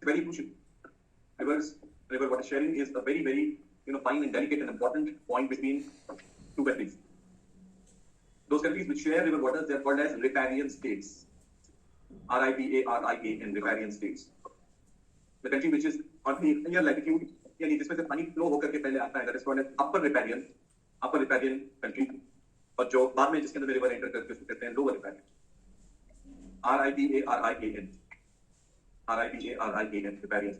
very crucial. Rivers, river water sharing is a very, very fine and delicate and important point between two countries. Those countries which share river waters, they are called as riparian states. RIPARIAN, riparian states. The country which is on the near latitude, यानी जिसमें से पानी flow होकर के पहले आता है, that is called as upper riparian country. और जो बाद में जिसके अंदर रिवर एंटर करके उसको कहते हैं लोअर riparian. RIPARIAN, riparian.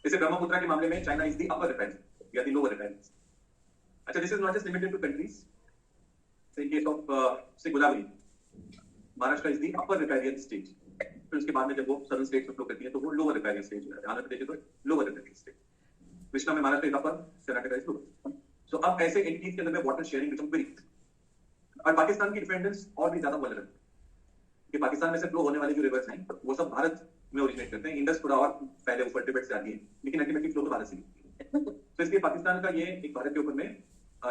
जैसे ब्रह्मपुत्र के मामले में China is the upper riparian या द लोअर riparian. अच्छा, this is not just limited to countries. In case of say Godavari, Maharashtra is the upper riparian state. फिर उसके बाद में जब वो southern states में flow करती है तो वो lower riparian state है. आंध्र प्रदेश तो lower riparian state. कृष्णा में Maharashtra is upper, Karnataka is lower. So अब ऐसे entities के अंदर में water sharing become very. और पाकिस्तान की डिपेंडेंस और भी ज्यादा vulnerable. कि पाकिस्तान में से फ्लो होने वाले जो रिवर्स हैं वो सब भारत में ओरिजिनेट करते हैं. इंडस थोड़ा और पहले ऊपर तिब्बत से आती है, लेकिन अल्टीमेटली फ्लो तो भारत से ही. तो इसलिए पाकिस्तान का ये एक भारत के ऊपर में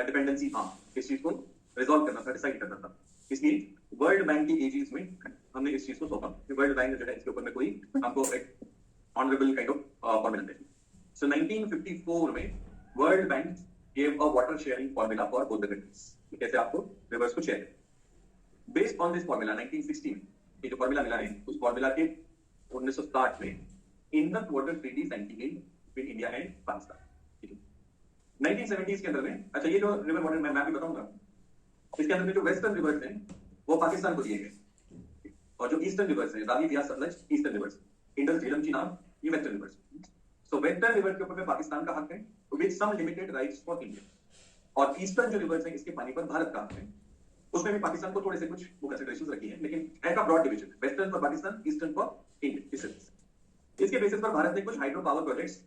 डिपेंडेंसी था. इस चीज को रिजॉल्व करना था, डिसाइड करना था. इसलिए वर्ल्ड बैंक की एजेंसीज में हमने इस चीज को सौंपा कि वर्ल्ड बैंक जो है इसके ऊपर में कोई हमको एक ऑनरेबल काइंड ऑफ फॉर्मूला दे. सो 1954 में world bank gave a water sharing formula for both the countries. कैसे आपको रिवर्स को share. Based on this formula 1916 ये जो फॉर्मूला मिला है उस फॉर्मूला के 1960 में इंडस वाटर ट्रीटी साइन की गई between India and Pakistan. 1970s के अंदर में, अच्छा ये जो रिवर वाटर मैं भी बताऊंगा, इसके अंदर में जो वेस्टर्न रिवर्स हैं वो पाकिस्तान को दिए गए और जो ईस्टर्न रिवर्स हैं रावी, बियास, सतलज ईस्टर्न रिवर्स, इंडस, झेलम, चिनाब ये western rivers. So western river के ऊपर में पाकिस्तान का हक है with some limited rights for India. और ईस्टर्न जो रिवर्स हैं इसके पानी पर भारत का हक है. उसमें भी पाकिस्तान को थोड़े से कुछ वो कंसीडरेशंस रखी है, लेकिन ऐसा broad division western for Pakistan, eastern for India. इसके बेसिस पर भारत ने कुछ hydro power projects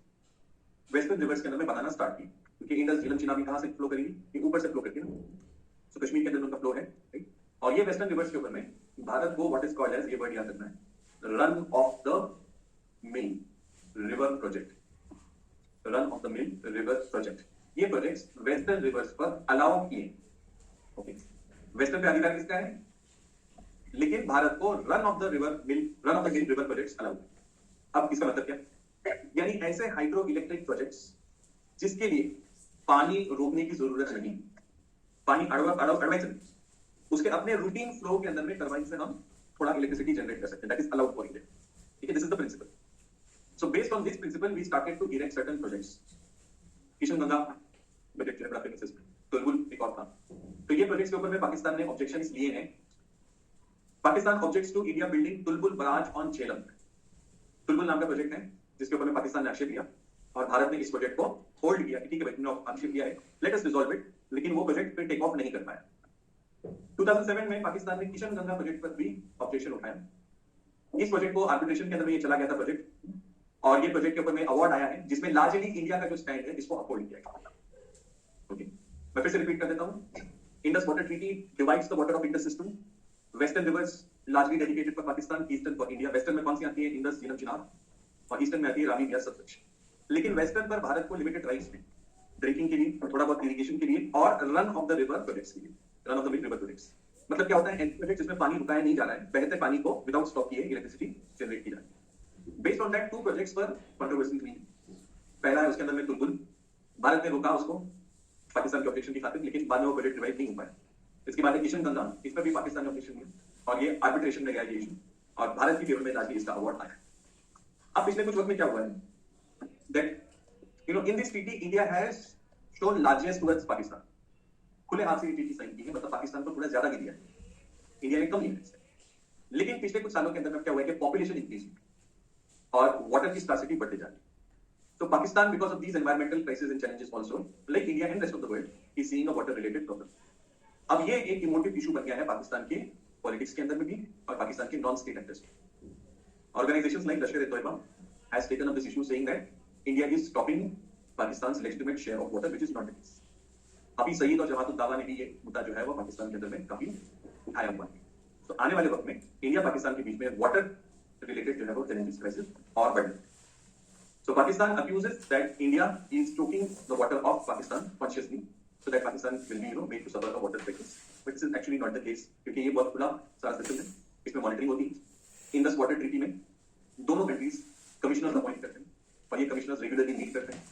western rivers के अंदर में बनाना स्टार्ट की, क्योंकि इंडस, झेलम, चिनाब कहां से फ्लो करेगी, ये ऊपर से फ्लो करती है ना. सो कश्मीर के अंदर उनका फ्लो है, राइट. और ये वेस्टर्न रिवर्स के ऊपर में भारत को व्हाट इज कॉल्ड एज, ये वर्ड याद रखना है, run of the mill river project. Run of the mill river project. ये प्रोजेक्ट्स वेस्टर्न रिवर्स पर अलाउ किए. ओके, वेस्टर्न पे अधिकार किसका है, लेकिन भारत को run of the mill river projects allow. अब इसका मतलब क्या, यानी ऐसे हाइड्रो इलेक्ट्रिक प्रोजेक्ट्स जिसके लिए पानी रोकने की जरूरत नहीं, पानी अड़वाई से उसके अपने रूटीन फ्लो के अंदर में टरबाइन से हम थोड़ा इलेक्ट्रिसिटी जनरेट कर सकते हैं. That is allowed for India. ठीक है, this is the principle. So based on this principle we started to erect certain projects. Kishan Ganga project है बड़ा फेमस, तुलबुल एक और था. तो ये प्रोजेक्ट्स के ऊपर में पाकिस्तान ने ऑब्जेक्शंस लिए हैं. Pakistan objects to India building Tulbul barrage on Jhelum. Tulbul नाम का प्रोजेक्ट है जिसके ऊपर में पाकिस्तान ने आक्षेप लिया और भारत ने इस प्रोजेक्ट को होल्ड किया. ठीक है भाई, तुमने आक्षेप लिया है, लेट अस रिजॉल्व इट. लेकिन वो प्रोजेक्ट फिर टेक ऑफ नहीं कर पाया. 2007 में पाकिस्तान ने किशन गंगा प्रोजेक्ट पर भी ऑब्जेक्शन उठाया. इस प्रोजेक्ट को आर्बिट्रेशन के अंदर में ये चला गया था प्रोजेक्ट, और ये प्रोजेक्ट के ऊपर में अवार्ड आया है जिसमें लार्जली इंडिया का जो स्टैंड है इसको अपहोल्ड किया गया. ओके, मैं फिर से रिपीट कर देता हूं. Indus water treaty divides the water of Indus system. Western rivers largely dedicated for Pakistan, eastern for India. Western में कौन सी आती है, इंडस, झेलम, चिनाब, और ईस्टर्न में आती है रावी, बियास, सतलज. लेकिन वेस्टर्न पर भारत को लिमिटेड राइट्स हैं ड्रिंकिंग के लिए, थोड़ा बहुत इरिगेशन के लिए, और run of the river projects के लिए. Run of the river projects मतलब क्या होता है, प्रोजेक्ट जिसमें पानी रुकाया नहीं जा रहा है, बहते पानी को विदाउट स्टॉप किए इलेक्ट्रिसिटी जनरेट की जा रही है. Based on that two projects पर कंट्रोवर्सी हुई. पहला है उसके अंदर में तुलबुल, भारत ने रोका उसको पाकिस्तान के ऑब्जेक्शन की खातिर, लेकिन बाद में वो प्रोजेक्ट रिवाइव नहीं हो पाया. इसके बाद किशन गंगा, इस पर भी पाकिस्तान ने ऑब्जेक्शन किया और ये आर्बिट्रेशन में गया ये इशू, और भारत की फेवर में जाके इसका अवार्ड आया. अब पिछले कुछ वक्त में क्या हुआ है, that in this treaty India has shown largest towards Pakistan. खुले हाथ से ये ट्रीटी साइन की है, मतलब पाकिस्तान को थोड़ा ज्यादा दिया है, इंडिया ने कम लिया है. लेकिन पिछले कुछ सालों के अंदर में क्या हुआ है कि पॉपुलेशन इंक्रीज हुई और वाटर की स्कार्सिटी बढ़ते जा रही है. So Pakistan, because of these environmental crises and challenges also, like India and rest of the world, is seeing a water-related problem. अब ये एक इमोटिव इशू बन गया है पाकिस्तान के पॉलिटिक्स के अंदर में भी और पाकिस्तान के नॉन स्टेट एक्टर्स में. Organizations like Lashkar-e-Toiba has taken up this issue, saying that India is stopping Pakistan's legitimate share of water, which is not the case. अभी सईद और जमात-उद-दावा ने भी ये मुद्दा जो है वो पाकिस्तान के अंदर में काफी उठाया हुआ है. तो आने वाले वक्त में इंडिया पाकिस्तान के बीच में वाटर रिलेटेड जो है वो चैलेंजेस क्राइसिस और बढ़. So Pakistan accuses that India is choking the water of Pakistan consciously, so that Pakistan will be made to suffer a water crisis, but this is actually not the case, क्योंकि ये बहुत खुला सारा system है, इसमें monitoring होती है. Indus water treaty में दोनों कंट्रीज कमिश्नर्स अपॉइंट करते हैं और ये कमिश्नर्स रेगुलरली मीट करते हैं।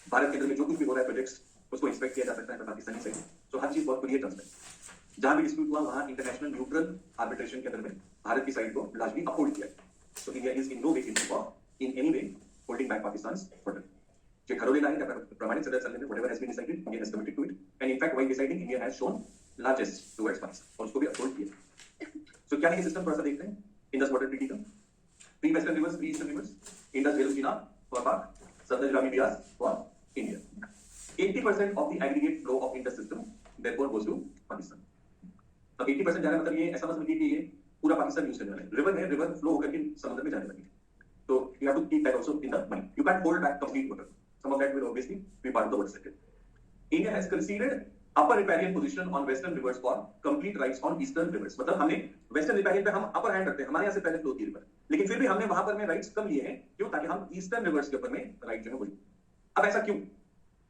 भारत के अंदर में जो कुछ भी हो रहा है प्रोजेक्ट्स उसको इंस्पेक्ट किया जा सकता है पाकिस्तानी साइड। तो हर चीज बहुत क्लियर ट्रांसपेरेंट। जहां भी डिस्प्यूट हुआ वहां इंटरनेशनल न्यूट्रल आर्बिट्रेशन के अंदर में भारत की साइड को लार्जली अपहोल्ड किया। So India is in no way in any way holding back पाकिस्तान's border. जो ठहरोले लाइन का प्रमाणित सदस्य चलने में whatever has been decided, India has committed to it, and in fact while deciding, India has shown largest towards Pakistan और उसको भी अपहोल्ड किया। So क्या है ये सिस्टम थोड़ा सा देखते हैं। Indus Water Treaty का pre Western Rivers, pre Eastern Rivers, Indus Jhelum Chenab for Pak, Satluj Ravi Bias for India. 80% of the aggregate flow of Indus system therefore goes to Pakistan. अब 80% जाने मतलब ये ऐसा मत समझिए कि ये पूरा पाकिस्तान यूज करने वाला है। रिवर है, रिवर फ्लो होकर के समुद्र में जाने वाली है। So you have to keep that also in the mind. You can't hold back complete water. Some of that will obviously be part of the water sector. India has conceded upper riparian position on western rivers for complete rights on eastern rivers. मतलब हमने western riparian पे हम upper hand रखते हैं, हमारे यहाँ से पहले फ्लो होती है रिवर, लेकिन फिर भी हमने वहां पर में राइट्स कम लिए हैं। क्यों? ताकि हम ईस्टर्न रिवर्स के ऊपर में राइट जो है वो। अब ऐसा क्यों?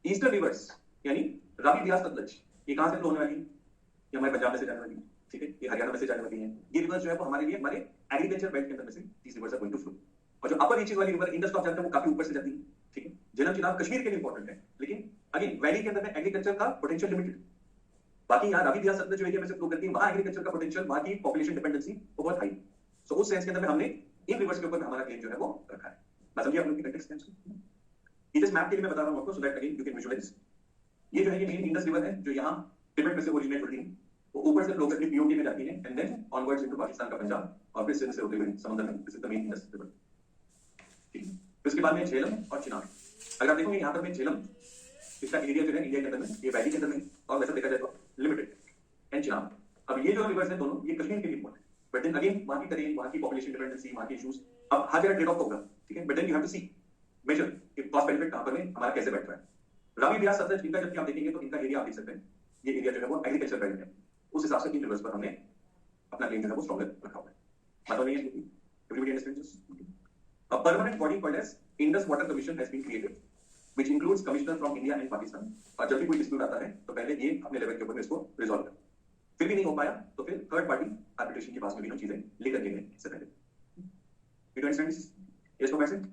ईस्टर्न रिवर्स यानी रावी ब्यास सतलज ये कहां से फ्लो होने वाली है? ये हमारे पंजाब में से जाने वाली है, ठीक है, ये हरियाणा में से जाने वाली है। ये रिवर्स जो है वो हमारे लिए हमारे एग्रीकल्चर बेल्ट के अंदर में से these rivers are going to flow। और जो अपर रीचेस वाली रिवर इंडस आप जानते हैं वो काफी ऊपर से जाती है, ठीक है। झेलम चेनाब कश्मीर के लिए इंपॉर्टेंट है, लेकिन अगेन वैली के अंदर में एग्रीकल्चर का पोटेंशियल लिमिटेड। बाकी यहाँ रावी बियास सतलज जो एरिया में से फ्लो करती है वहां एग्रीकल्चर का पोटेंशियल, वहां की पॉपुलेशन डिपेंडेंसी बहुत हाई। सो उस सेंस के अंदर में हमने इन रिवर्स के ऊपर हमारा क्लेम जो है वो रखा है। मैं समझिए आप लोग की कंटेक्स्ट है। ये जस्ट मैप के लिए मैं बता रहा हूं आपको, so that again you can visualise. ये जो है ये मेन इंडस रिवर है जो यहाँ तिब्बत में से ओरिजिनेट होती है, वो ऊपर से फ्लो करके पीओके में जाती है and then onwards into Pakistan का पंजाब और फिर सिंध से होते हुए समुद्र में। This is the main Indus river. उसके बाद में झेलम और चिनाब। अगर आप देखोगे यहाँ पर में झेलम इसका एरिया जो है इंडिया के अंदर में ये वैली के अंदर में और वैसे देखा जाए तो लिमिटेड एंड चिनाब। अब ये जो रिवर्स है दोनों ये कश्मीर के लिए इंपॉर्टेंट है, बट देन अगेन वहां की टेरेन, वहां की पॉपुलेशन डिपेंडेंसी, वहां के इश्यूज, अब हर जगह ट्रेड ऑफ होगा, ठीक है। But then you have to see major कि कॉस्ट बेनिफिट कहां पर में हमारा कैसे बैठ रहा है। रावी ब्यास सतलज इनका जब आप देखेंगे तो इनका एरिया आप देख सकते हैं, ये एरिया जो है वो एग्रीकल्चर बेल्ट है। उस हिसाब से इन रिवर्स पर हमने अपना क्लेम जो है वो स्ट्रॉन्गर रखा हुआ है। मतलब नहीं है, everybody understands. A permanent body called as Indus Water Commission has been created, which includes commissioners from India and Pakistan. और जब भी कोई डिस्प्यूट आता है तो पहले ये अपने लेवल के ऊपर में इसको रिजॉल्व करें। फिर भी नहीं हो पाया तो फिर थर्ड पार्टी आर्बिट्रेशन के पास में भी हम चीजें लेकर के गए इससे पहले। You do understand this? Yes, no question?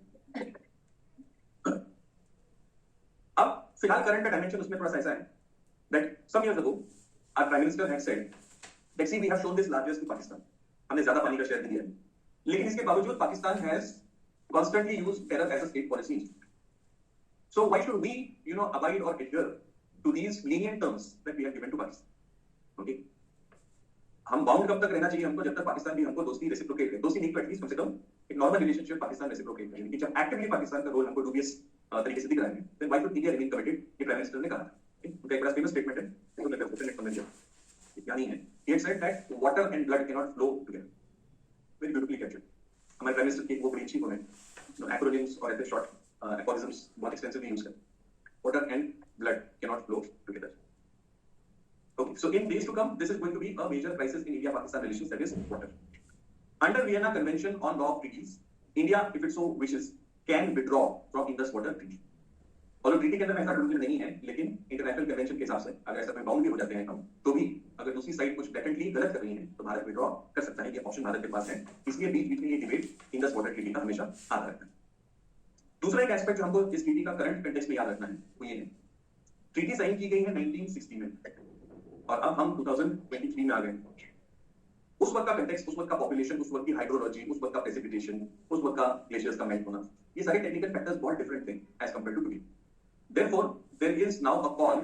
अब फिलहाल करंट का डायमेंशन उसमें थोड़ा सा ऐसा है that some years ago our prime minister had said that see we have shown this largesse to Pakistan. हमने ज्यादा पानी का शेयर दिया है, लेकिन इसके बावजूद Pakistan has constantly use terror as a state policy instrument. So why should we, abide or adhere to these lenient terms that we have given to Pakistan? Okay? हम बाउंड कब तक रहना चाहिए हमको? जब तक पाकिस्तान भी हमको दोस्ती रेसिप्रोकेट करे। दोस्ती नहीं तो एटलीस्ट कम से कम एक नॉर्मल रिलेशनशिप पाकिस्तान रेसिप्रोकेट करे। लेकिन जब एक्टिवली पाकिस्तान का रोल हमको डूबियस तरीके से दिख रहा है, then why should India remain committed? ये प्राइम मिनिस्टर ने कहा था। उनका एक बड़ा फेमस स्टेटमेंट है, तो मैं आपको नेक्स्ट समझ जाऊं। क्या नहीं है? He had said that water and blood cannot flow together. Very beautifully captured. हमारे प्राइम मिनिस्टर की वो बड़ी अच्छी वो है, एक्रोनिम्स और ऐसे शॉर्ट एपोरिज्म्स बहुत एक्सपेंसिवली यूज करते हैं। Water and blood cannot flow together. Okay, so in days to come, this is going to be a major crisis in India-Pakistan relations, that is water. Under Vienna Convention on Law of Treaties, India, if it so wishes, can withdraw from Indus Water Treaty. और treaty के अंदर ऐसा provision नहीं है, लेकिन international convention के हिसाब से अगर ऐसा कोई बाउंड भी हो जाते हैं हम, तो भी अगर दूसरी साइड कुछ डेफिनेटली गलत कर रही है तो भारत विड्रॉ कर सकता है। ये ऑप्शन भारत के पास है। इसलिए बीच बीच में ये डिबेट इंडस वाटर ट्रीटी का हमेशा आता रहता है। दूसरा एक एस्पेक्ट जो हमको इस ट्रीटी का करंट कंटेक्स्ट में याद रखना है वो ये है, ट्रीटी साइन की गई है 1960 में और अब हम 2023 में आ गए। उस वक्त का कंटेक्स्ट, उस वक्त का पॉपुलेशन, उस वक्त की हाइड्रोलॉजी, उस वक्त का प्रेसिपिटेशन, उस वक्त का ग्लेशियर्स का मेल्ट होना, ये सारे टेक्निकल फैक्टर्स बहुत डिफरेंट थे as compare to today. Therefore, there is now a call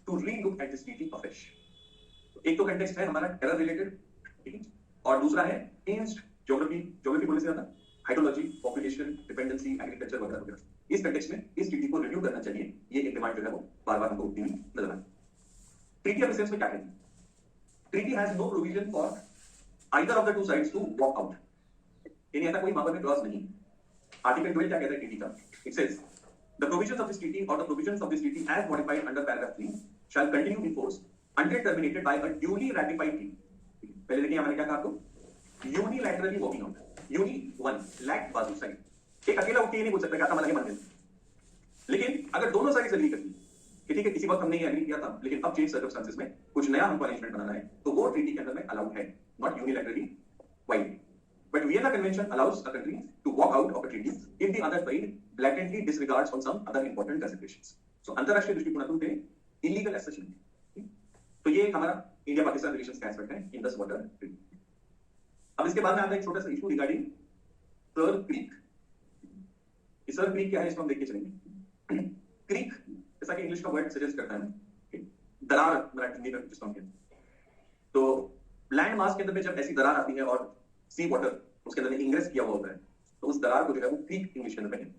to re-look at this treaty afresh. एक तो कंटेक्स्ट है हमारा टेरर रिलेटेड, ठीक है, और दूसरा है इंस्ट ज्योग्राफी बोलने से ज्यादा हाइड्रोलॉजी, पॉपुलेशन, डिपेंडेंसी, एग्रीकल्चर वगैरह वगैरह। इस कंटेक्स्ट में इस ट्रीटी को रिव्यू करना चाहिए। ये एक डिमांड जो है वो बार-बार हमको उठती हुई नजर आती है। ट्रीटी ऑफ एसेंस में क्या कहती है? Treaty has no provision for either of the two sides to walk out. यानी ऐसा कोई वहां पर में क्लॉज नहीं। आर्टिकल 12 क्या कहता है ट्रीटी का? It says the provisions of this treaty or the provisions of this treaty as modified under paragraph 3 shall continue in force until terminated by a duly ratified treaty. पहले देखिए हमने क्या कहा आपको? Unilaterally walking out. Uni one lack बाजू side, एक अकेला उठ के नहीं बोल सकता क्या था हमारा ये मान लेते। लेकिन अगर दोनों साइड एग्री करती कि ठीक है किसी वक्त हमने ये एग्री किया था लेकिन अब चेंज सर्कमस्टेंसेस में कुछ नया हमको अरेंजमेंट बनाना है, तो वो ट्रीटी के अंदर में अलाउड है, not unilaterally widely. But Vienna Convention allows a country to walk out of a treaty if the other side blatantly disregards on some other important considerations. So अंतरराष्ट्रीय दृष्टिकोणातून ते इलीगल एज सच नहीं। तो ये हमारा India Pakistan relations का aspect है Indus water treaty. अब इसके बाद में आता है एक छोटा सा issue regarding sir creek. Sir creek क्या है इसको हम देख के चलेंगे। क्रीक जैसा कि इंग्लिश का वर्ड सजेस्ट करता है, दरार मराठी में जिसको हम कहते हैं। तो लैंड मास के अंदर में जब ऐसी दरार आती है और सी वाटर उसके अंदर इंग्रेस किया हुआ होता है, तो उस दरार को जो है वो क्रीक इंग्लिश के अंदर में।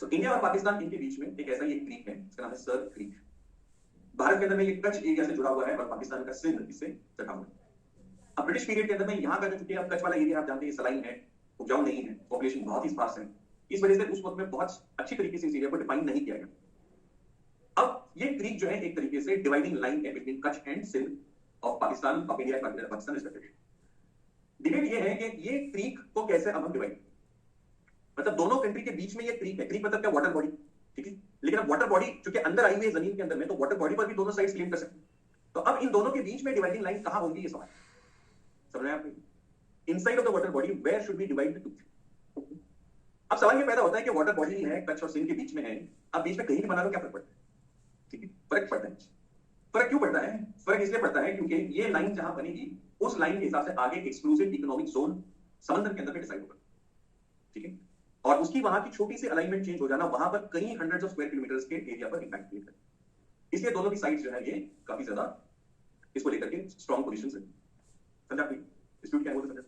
सो इंडिया और पाकिस्तान इनके बीच में एक ऐसा ही एक क्रीक है, इसका नाम है सर क्रीक। भारत के अंदर में ये कच्छ एरिया से जुड़ा हुआ है और पाकिस्तान का सिंध इससे सटा हुआ है। अब ब्रिटिश पीरियड के अंदर में यहाँ का जो, चूंकि अब कच्छ वाला एरिया आप जानते हैं सलाइन है, उपजाऊ नहीं है, पॉपुलेशन बहुत ही स्पार्स है, इस वजह से उस वक्त में बहुत अच्छी तरीके से इस एरिया को डिफाइन नहीं किया गया। अब ये क्रीक जो है एक तरीके से डिवाइडिंग लाइन है between Kutch and Sindh of Pakistan, of India, Pakistan respectively. Debate ये है कि ये क्रीक को कैसे अब हम डिवाइड, मतलब दोनों कंट्री के बीच में ये क्रीक है। क्रीक मतलब क्या, वाटर बॉडी, ठीक है। लेकिन अब वाटर बॉडी चूंकि अंदर आई हुई है जमीन के अंदर में, तो वाटर बॉडी पर भी दोनों साइड क्लेम कर सकते हैं। तो अब इन दोनों के बीच में डिवाइडिंग लाइन कहां होगी, ये सवाल समझ रहे हैं आप? Inside of the water body where should be divide the two. अब सवाल ये पैदा होता है कि वाटर बॉडी है, कच्छ और सिंध के बीच में है, अब बीच में कहीं भी बना लो क्या फर्क पड़ता है, ठीक है। फर्क पड़ता है। फर्क क्यों पड़ता है? फर्क इसलिए पड़ता है क्योंकि ये लाइन जहां बनेगी उस लाइन के हिसाब से आगे एक्सक्लूसिव इकोनॉमिक जोन समंदर के अंदर में डिसाइड होगा, ठीक है। और उसकी वहां की छोटी सी अलाइनमेंट चेंज हो जाना वहां पर कई हंड्रेड्स ऑफ स्क्वायर किलोमीटर्स के एरिया पर इंपैक्ट क्रिएट करे। इसलिए दोनों की साइड्स जो है ये काफी ज्यादा इसको लेकर के स्ट्रॉन्ग पोजीशंस है। समझा कोई डिस्प्यूट क्या है वो तो समझा।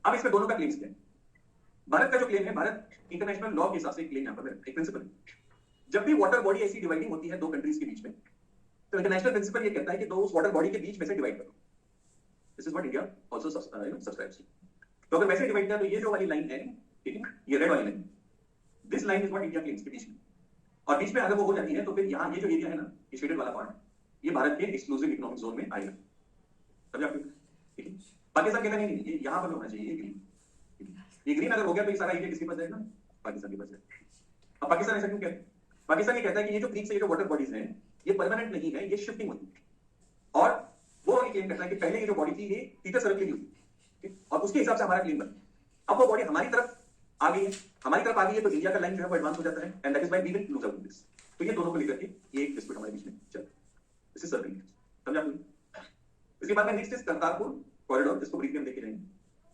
अब इसमें दोनों का क्लेम्स क्या है? भारत का जो क्लेम है, भारत इंटरनेशनल लॉ के हिसाब से क्लेम यहां पर एक प्रिंसिपल है, जब भी वाटर बॉडी ऐसी डिवाइडिंग होती है दो कंट्रीज के बीच में, तो इंटरनेशनल प्रिंसिपल ये कहता है कि दो उस वाटर बॉडी के बीच में से डिवाइड करो। This is what India also subscribes to. तो अगर वैसे डिवाइड किया तो ये जो वाली लाइन है, ठीक है, ये रेड वाली line, this line is what India claims के बीच में। और बीच में अगर वो हो जाती है तो फिर यहाँ ये जो एरिया है ना, ये शेडेड वाला पार्ट, ये भारत के एक्सक्लूसिव इकोनॉमिक जोन में आएगा। समझा आपको? ठीक है। पाकिस्तान कहता नहीं ये यहाँ पर होना चाहिए, ये ग्रीन। ये ग्रीन अगर हो गया तो ये सारा एरिया किसके पास जाएगा? पाकिस्तान के पास जाएगा। अब पाकिस्तान ऐसा क्यों कहता है? पाकिस्तान ये कहता है कि ये जो क्रीक से ये जो वाटर बॉडीज हैं ये परमानेंट नहीं है, ये शिफ्टिंग होती है। और वो ये क्लेम करता है कि पहले ये जो बॉडी थी ये पीटर सर्कल की हुई, ठीक, और उसके हिसाब से हमारा क्लेम बना। अब वो बॉडी हमारी तरफ आ गई है, हमारी तरफ आ गई है, तो इंडिया का लाइन जो है वो एडवांस हो जाता है, and that is why we will lose out this. तो ये दोनों को लेकर के ये एक डिस्प्यूट हमारे बीच में चल रहा है। This is circle. समझा आपने? इसके बाद में नेक्स्ट इज करतारपुर कॉरिडोर, जिसको ब्रीफली हम देख के जाएंगे।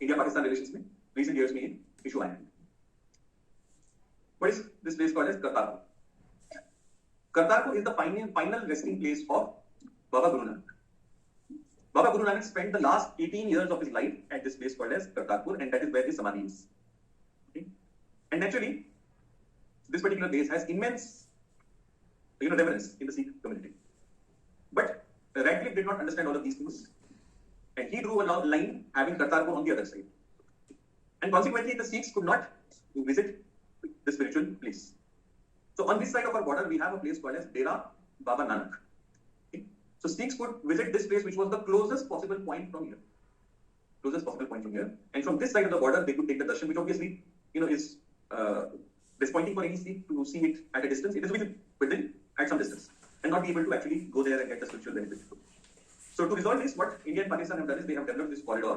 इंडिया पाकिस्तान रिलेशंस में रिसेंट इयर्स में ये इशू आया है। What is this place called as Kartarpur? Kartarpur is the final resting place of Baba Guru Nanak. Baba Guru Nanak spent the last 18 years of his life at this place called as Kartarpur, and that is where his samadhi is. Okay? And naturally, this particular place has immense, reverence in the Sikh community. But Radcliffe did not understand all of these things, and he drew a long line having Kartarpur on the other side. And consequently, the Sikhs could not visit the spiritual place. So on this side of our border, we have a place called as Dera Baba Nanak. Okay? So Sikhs could visit this place, which was the closest possible point from here. Closest possible point from here. And from this side of the border, they could take the darshan, which obviously, is disappointing for any Sikh to see it at a distance. It is within at some distance, and not be able to actually go there and get the spiritual benefit. So to resolve this, what India and Pakistan have done is they have developed this corridor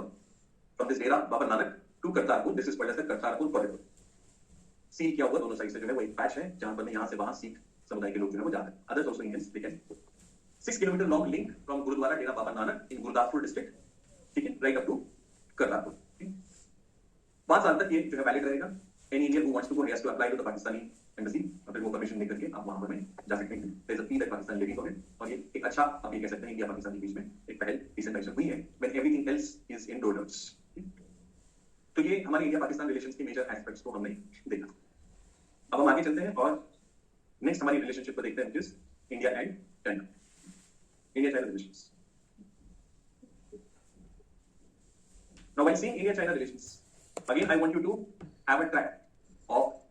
from this Dera Baba Nanak to Kartarpur. This is called as the Kartarpur corridor. Seal किया हुआ दोनों side से जो है वो एक patch है जहां पर यहां से वहां सिख समुदाय के लोग जो है वो जाते हैं। Others also Indians they can. 6 kilometre long link from gurdwara Dera Baba Nanak in Gurdaspur district, ठीक है, राइट अप टू करतारपुर। 5 साल तक ये जो है वैलिड रहेगा। Any Indian who wants to go has to apply to the Pakistani embassy, अपने को परमिशन लेकर के आप वहां पर में जा सकते हैं। There is a fee that Pakistan levying on it, और ये एक अच्छा आप ये कह सकते हैं इंडिया पाकिस्तान के बीच में एक पहल रिसेंट टाइम्स में हुई है, when everything else is in Dolours. तो ये हमारे इंडिया पाकिस्तान रिलेशंस के मेजर एस्पेक्ट्स को हमने देखा। अब हम आगे चलते हैं और नेक्स्ट हमारी रिलेशनशिप को देखते हैं, जिस India and China, India China relations. Now when seeing India China relations, again I want you to have a track of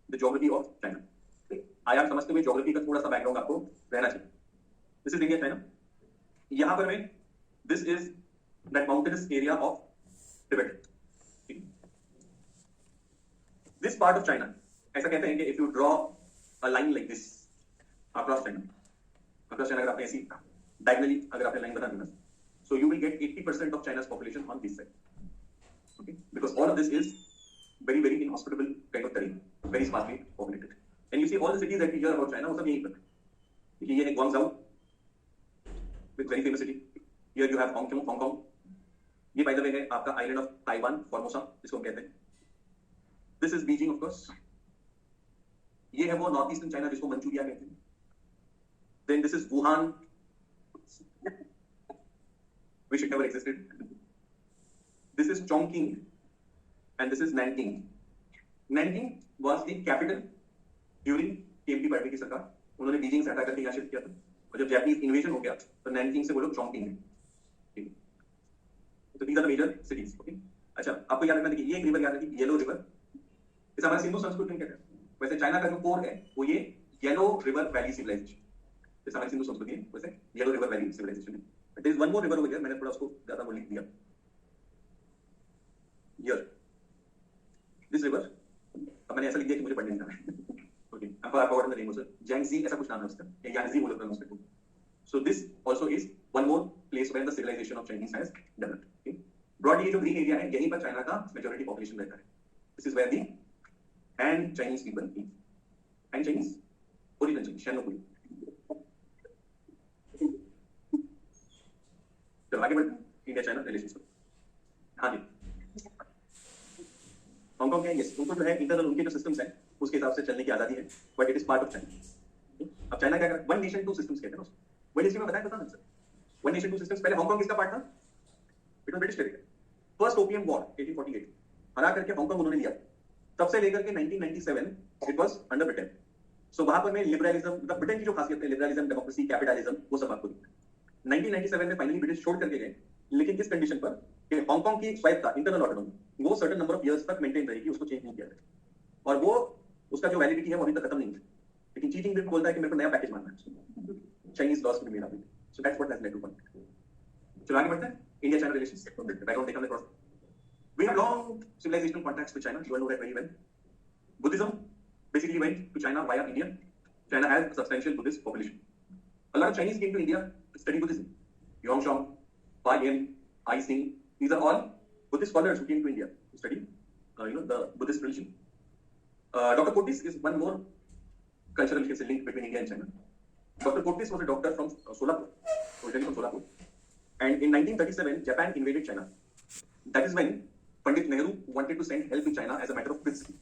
the geography of China. आयाम समझते हुए ज्योग्राफी का थोड़ा सा बैकग्राउंड आपको रहना चाहिए। This is India China. यहां पर में this is that mountainous area of Tibet. This part of China, ऐसा कहते हैं कि if you draw a line like this across China, अगर आपने ऐसी डायगोनली अगर आपने लाइन बना दी ना, so you will get 80% of चाइना's population on this side. Okay? Because all of this is very, very inhospitable kind of terrain, very sparsely populated. And you see all the cities that we hear about China, वो सब यहीं पर. ये है Guangzhou, with very famous city. Here you have Hong Kong. ये by the way है आपका island of Taiwan, Formosa, जिसको हम कहते हैं. This is Beijing, of course. ये है वो नॉर्थ ईस्टर्न चाइना जिसको मंचूरिया कहते हैं. Then this is Wuhan, which it never existed. This is Chongqing, and this is Nanking. Nanking was the capital during KMT party की सरकार. उन्होंने Beijing से हटा करके यहाँ शिफ्ट किया था. और जब जापानीज इन्वेजन हो गया तो नैनकिंग से वो लोग चोंगकिंग में. तो these are the major cities. Okay. अच्छा, आपको याद रखना है कि ये एक रिवर याद रखिए, येलो रिवर. इस हमारे सिंधु संस्कृति में कहते हैं. वैसे चाइना का जो कोर है वो ये येलो रिवर वैली सिविलाइजेशन. इस हमारी सिंधु संस्कृति है वैसे येलो रिवर वैली सिविलाइजेशन है. There is one more river over here. मैंने थोड़ा उसको ज्यादा वो लिख दिया. Here, this river. अब मैंने ऐसा लिख दिया कि मुझे पढ़ने नहीं आता. Okay, I forgot the name also. Jiangxi ऐसा कुछ नाम है उसका. या Yangtze वो लोग pronounce करते हैं. So this also is one more place where the civilization of Chinese has developed. Okay, broadly ये जो green area है यहीं पर चाइना का majority population रहता है. This is where the Han Chinese people live. Han Chinese, original Chinese, Shanopui. चलो आगे बढ़ते हैं. India China relations. हाँ जी. हांगकांग है, यस, उनको जो है इंटरनल उनके जो सिस्टम्स हैं उसके हिसाब से चलने की आजादी है, but it is part of China. अब चाइना क्या कर रहा है? वन नेशन टू सिस्टम्स कहते हैं उसको. वही हिस्ट्री में बताया था ना sir. One nation two systems. पहले हांगकांग किसका पार्ट था? It was British territory. First opium war 1848 हरा करके हांगकांग उन्होंने लिया. तब से लेकर के 1997 इट वाज अंडर ब्रिटेन. सो वहां पर में लिबरलिज्म, मतलब ब्रिटेन की जो खासियत है लिबरलिज्म, डेमोक्रेसी, कैपिटलिज्म, वो सब आपको दिखता है. 1997 में फाइनली ब्रिटिश छोड़ करके गए, लेकिन किस कंडीशन पर कि हांगकांग की स्वायत्तता, इंटरनल ऑटोनॉमी, वो सर्टेन नंबर ऑफ इयर्स तक मेंटेन रहेगी, उसको चेंज नहीं किया जाएगा. और वो उसका जो वैलिडिटी है वो अभी तक खत्म नहीं है. लेकिन चीटिंग बिल बोलता है कि मेरे को नया पैकेज मांगना है. चाइनीज लॉस में मेरा. So that's what has led two point. चलो आगे बढ़ते हैं. India China relations. बैकग्राउंड देखा हमने cross. We have long civilizational contacts with China. You all know that very well. Buddhism basically went to China via India. China has a substantial Buddhist population. A lot of Chinese came to India to study Buddhism. Yongshong, Bai Yan, Ai Sing, these are all Buddhist scholars who came to India to study, the Buddhist religion. Dr. Curtis is one more cultural link between India and China. Dr. Curtis was a doctor from Solapur, originally from Solapur. And in 1937, Japan invaded China. That is when Pandit Nehru wanted to send help to China as a matter of principle.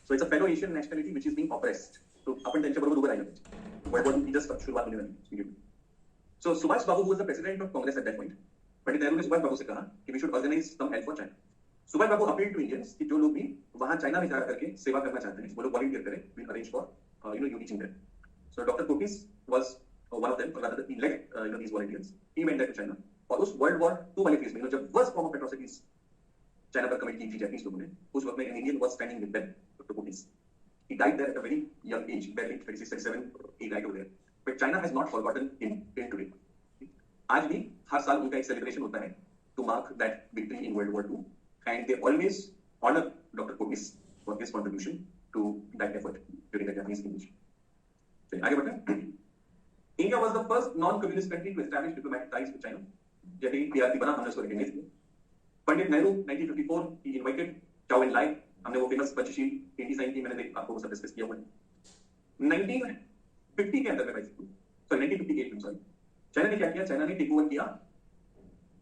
So it's a fellow Asian nationality which is being oppressed. So आपण त्यांच्याबरोबर उभं राहिलं पाहिजे. World War II just शुरुआत होने वाली. So Subhash Babu was the president of Congress at that point. Pandit Nehru ने सुभाष बाबू से कहा कि we should organize some help for China. Subhash Babu appealed to Indians कि जो लोग भी वहाँ चाइना में जा करके सेवा करना चाहते हैं वो लोग volunteer करें. We arrange for you teaching them. So Dr. Curtis was one of them, or rather he led these volunteers. He went there to China. और उस World War II वाले फेज में जब worst form of atrocities China पर commit की थी Japanese लोगों ने, उस वक्त में an Indian was standing with them, Dr. Curtis. He died there at a very young age, barely 36, 37. He died over there. But China has not forgotten him till today. आज भी हर साल उनका एक सेलिब्रेशन होता है to mark that victory in World War II, and they always honor Dr. Curtis for his contribution to that effort during the Japanese invasion. चलिए आगे बढ़ते हैं. India was the first non-communist country to establish diplomatic ties with China. जैसे ही PRC बना हमने उसको recognise किया. Pandit Nehru 1954 he invited Zhou Enlai. हमने वो फेमस पंचशील ट्रीटी साइन की, मैंने आपको सब डिस्कस किया हुआ है. 1950 के अंदर में भाई, सॉरी 1958 में, सॉरी, चाइना ने क्या किया? चाइना ने टेक ओवर किया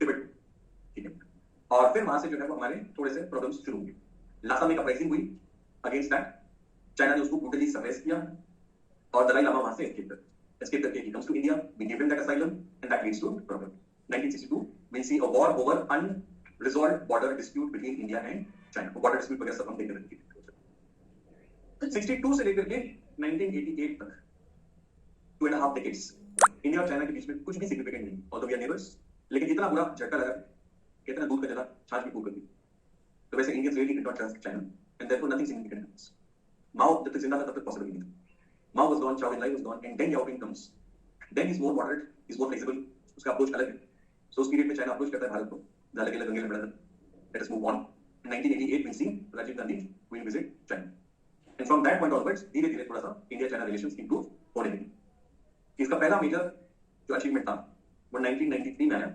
तिब्बत. ठीक है. और फिर वहां से जो है वो हमारे थोड़े से प्रॉब्लम्स शुरू हुए. लासा में का प्राइसिंग हुई. अगेंस्ट दैट चाइना ने उसको ब्रूटली सप्रेस किया और दलाई लामा वहां से एस्केप करके he comes to India. We give him that asylum and that leads to problem. 1962 we see a war over unresolved border dispute between India and China. Border dispute वगैरह सब हम देख रहे थे. 62 से लेकर के 1988 तक 2.5 decades इंडिया और चाइना के बीच में कुछ भी सिग्निफिकेंट नहीं, ऑल्दो वी आर नेबर्स, लेकिन इतना बुरा झटका लगा, कितना दूध का जला छाछ भी फूक कर दी. तो वैसे Indians really did not trust China and therefore nothing significant happens. Mao जब तक जिंदा था तब तक पॉसिबल नहीं था. माओ was gone, Chou Enlai was gone, and then Xiaoping comes. Then is more moderate, is more flexible, उसका अप्रोच अलग है. सो उस पीरियड में चाइना अप्रोच करता है भारत को, झाले के लगे लड़ा. Let us move on. 1988 we see Rajiv Gandhi will visit China, and from that point onwards धीरे-धीरे थोड़ा सा इंडिया चाइना रिलेशंस इंप्रूव होने लगे. इसका पहला मेजर जो अचीवमेंट था वो 1993 में आया,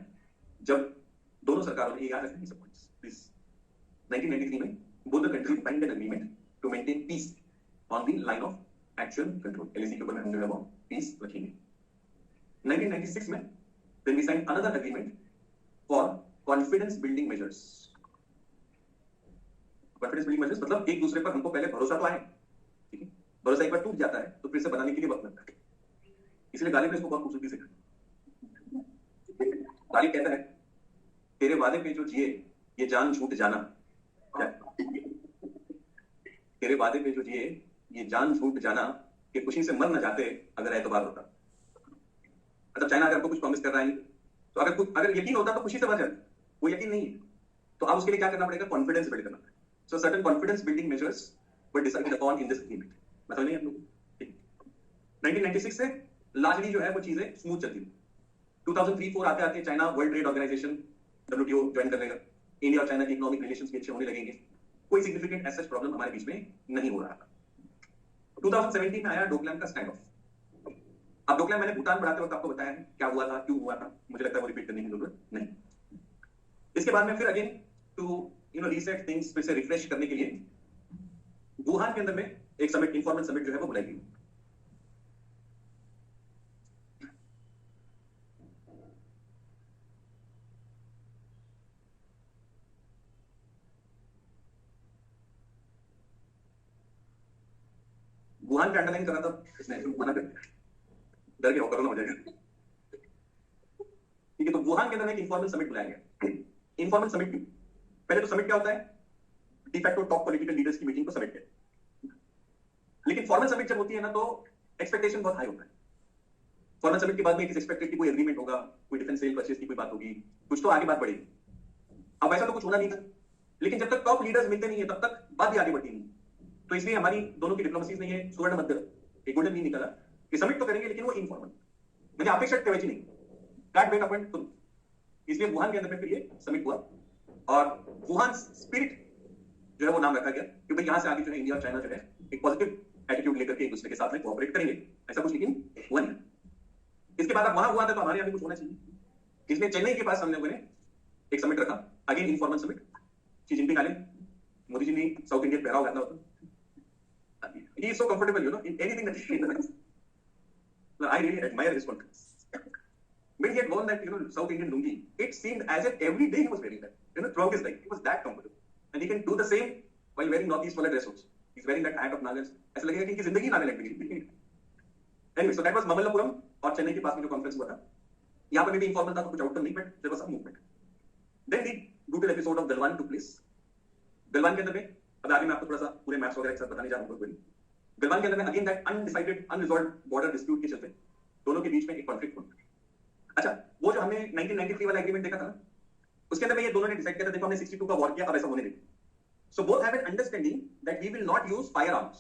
जब दोनों सरकारों ने, याद रखेंगे सब पॉइंट्स प्लीज, 1993 में both the countries signed an agreement to maintain peace on the line of actual control. LAC के ऊपर में हम जो है वो peace रखेंगे. 1996 में then we signed another agreement for confidence building measures. Confidence building measures मतलब एक दूसरे पर हमको पहले भरोसा तो आए, ठीक है? भरोसा एक बार टूट जाता है तो फिर से बनाने के लिए वक्त लगता है. इसलिए गालिब ने इसको बहुत खूबसूरती से कहा. गालिब कहता है तेरे वादे पे जो जिए ये जान छूट जाना. क्या? तेरे वादे पे जो जिए ये जान छूट जाना कि खुशी से मर न जाते अगर एतबार होता. मतलब चाइना अगर आपको कुछ प्रॉमिस कर रहा है तो अगर यकीन होता तो खुशी से मर जाते. वो यकीन नहीं है तो अब उसके लिए क्या करना पड़ेगा? कॉन्फिडेंस बिल्ड करना पड़ेगा. सो certain confidence building measures were decided upon in this agreement. मतलब नहीं आप लोग 1996 से लार्जली जो है वो चीजें स्मूथ चलती थी. 2003-4 आते आते China world trade organisation WTO join कर लेगा. इंडिया और चाइना के इकोनॉमिक रिलेशंस भी अच्छे होने लगेंगे. कोई सिग्निफिकेंट एसेट प्रॉब्लम हमारे बीच में नहीं हो रहा था. 2017 में आया डोकलाम का स्टैंड ऑफ. अब डोकलाम मैंने भूटान बढ़ाते वक्त आपको बताया है क्या हुआ था, क्यों हुआ था. मुझे लगता है वो रिपीट करने की जरूरत नहीं. इसके बाद में फिर अगेन टू रीसेट थिंग्स, फिर से रिफ्रेश करने के लिए वुहान के अंदर में एक समिट, इनफॉर्मल समिट जो है वो बुलाई गई. वुहान पे अंडरलाइन करा था इसने, मना कर दिया, डर के कोरोना हो जाएगा. ठीक है, तो वुहान के अंदर एक इनफॉर्मल समिट बुलाया गया. इनफॉर्मल समिट क्यों? पहले तो समिट क्या होता है? डिफैक्टो टॉप पॉलिटिकल लीडर्स की मीटिंग को समिट कहते हैं. लेकिन फॉर्मल समिट जब होती है ना तो एक्सपेक्टेशन बहुत हाई होता है. फॉर्मल समिट के बाद में इट इज एक्सपेक्टेड कि कोई एग्रीमेंट होगा, कोई डिफेंस सेल परचेज की कोई बात होगी, कुछ तो आगे बात बढ़ेगी. अब ऐसा तो कुछ होना नहीं था. लेकिन जब तक टॉप लीडर्स मिलते नहीं है तब तक बात भी आगे बढ़ती नहीं. तो इसलिए हमारी दोनों की डिप्लोमेसीज ने ये स्वर्ण मध्य, एक गोल्डन मीन निकाला कि समिट तो करेंगे लेकिन वो इनफॉर्मल, म्हणजे अपेक्षा ठेवायची नहीं. दैट वेट अपन तुम. इसलिए वुहान के अंदर फिर ये समिट हुआ और वुहान स्पिरिट जो है वो नाम रखा गया कि भाई यहां से आगे जो है इंडिया और चाइना जो है एक पॉजिटिव एटीट्यूड लेकर के एक दूसरे के साथ में कोऑपरेट करेंगे. ऐसा कुछ लेकिन हुआ नहीं. इसके बाद अब वहां हुआ था तो हमारे यहाँ भी कुछ होना चाहिए. इसलिए चेन्नई के पास हम लोगों ने एक समिट रखा, again informal summit. Xi Jinping आए, मोदी जी ने साउथ इंडियन पहराव करना होता. He is so comfortable, in anything that he does. I really admire his confidence. When he had worn that, South Indian lungi, it seemed as if every day he was wearing that. Throughout his life, he was that comfortable. And he can do the same while wearing Northeast wala dress also. He's wearing that hat of Nagas. ऐसा लगेगा कि इनकी जिंदगी नागे लग गई. Anyway, so that was Mamallapuram और चेन्नई के पास में जो कॉन्फ्रेंस हुआ था. यहाँ पर भी इनफॉर्मल था तो कुछ आउटकम नहीं, but there was some movement. Then the brutal episode of Galwan took place. Galwan के अंदर में अब आगे मैं आपको थोड़ा सा पूरे मैप्स वगैरह एक साथ बताने जा रहा हूँ. गलवान के अंदर में again that undecided unresolved border dispute के चलते दोनों के बीच में एक कॉन्फ्लिक्ट हुआ. अच्छा, वो जो हमने 1993 वाला एग्रीमेंट देखा था ना, उसके अंदर में ये दोनों ने डिसाइड किया था देखो हमने 62 का वॉर किया, अब ऐसा होने देंगे. So both have an understanding that we will not use firearms.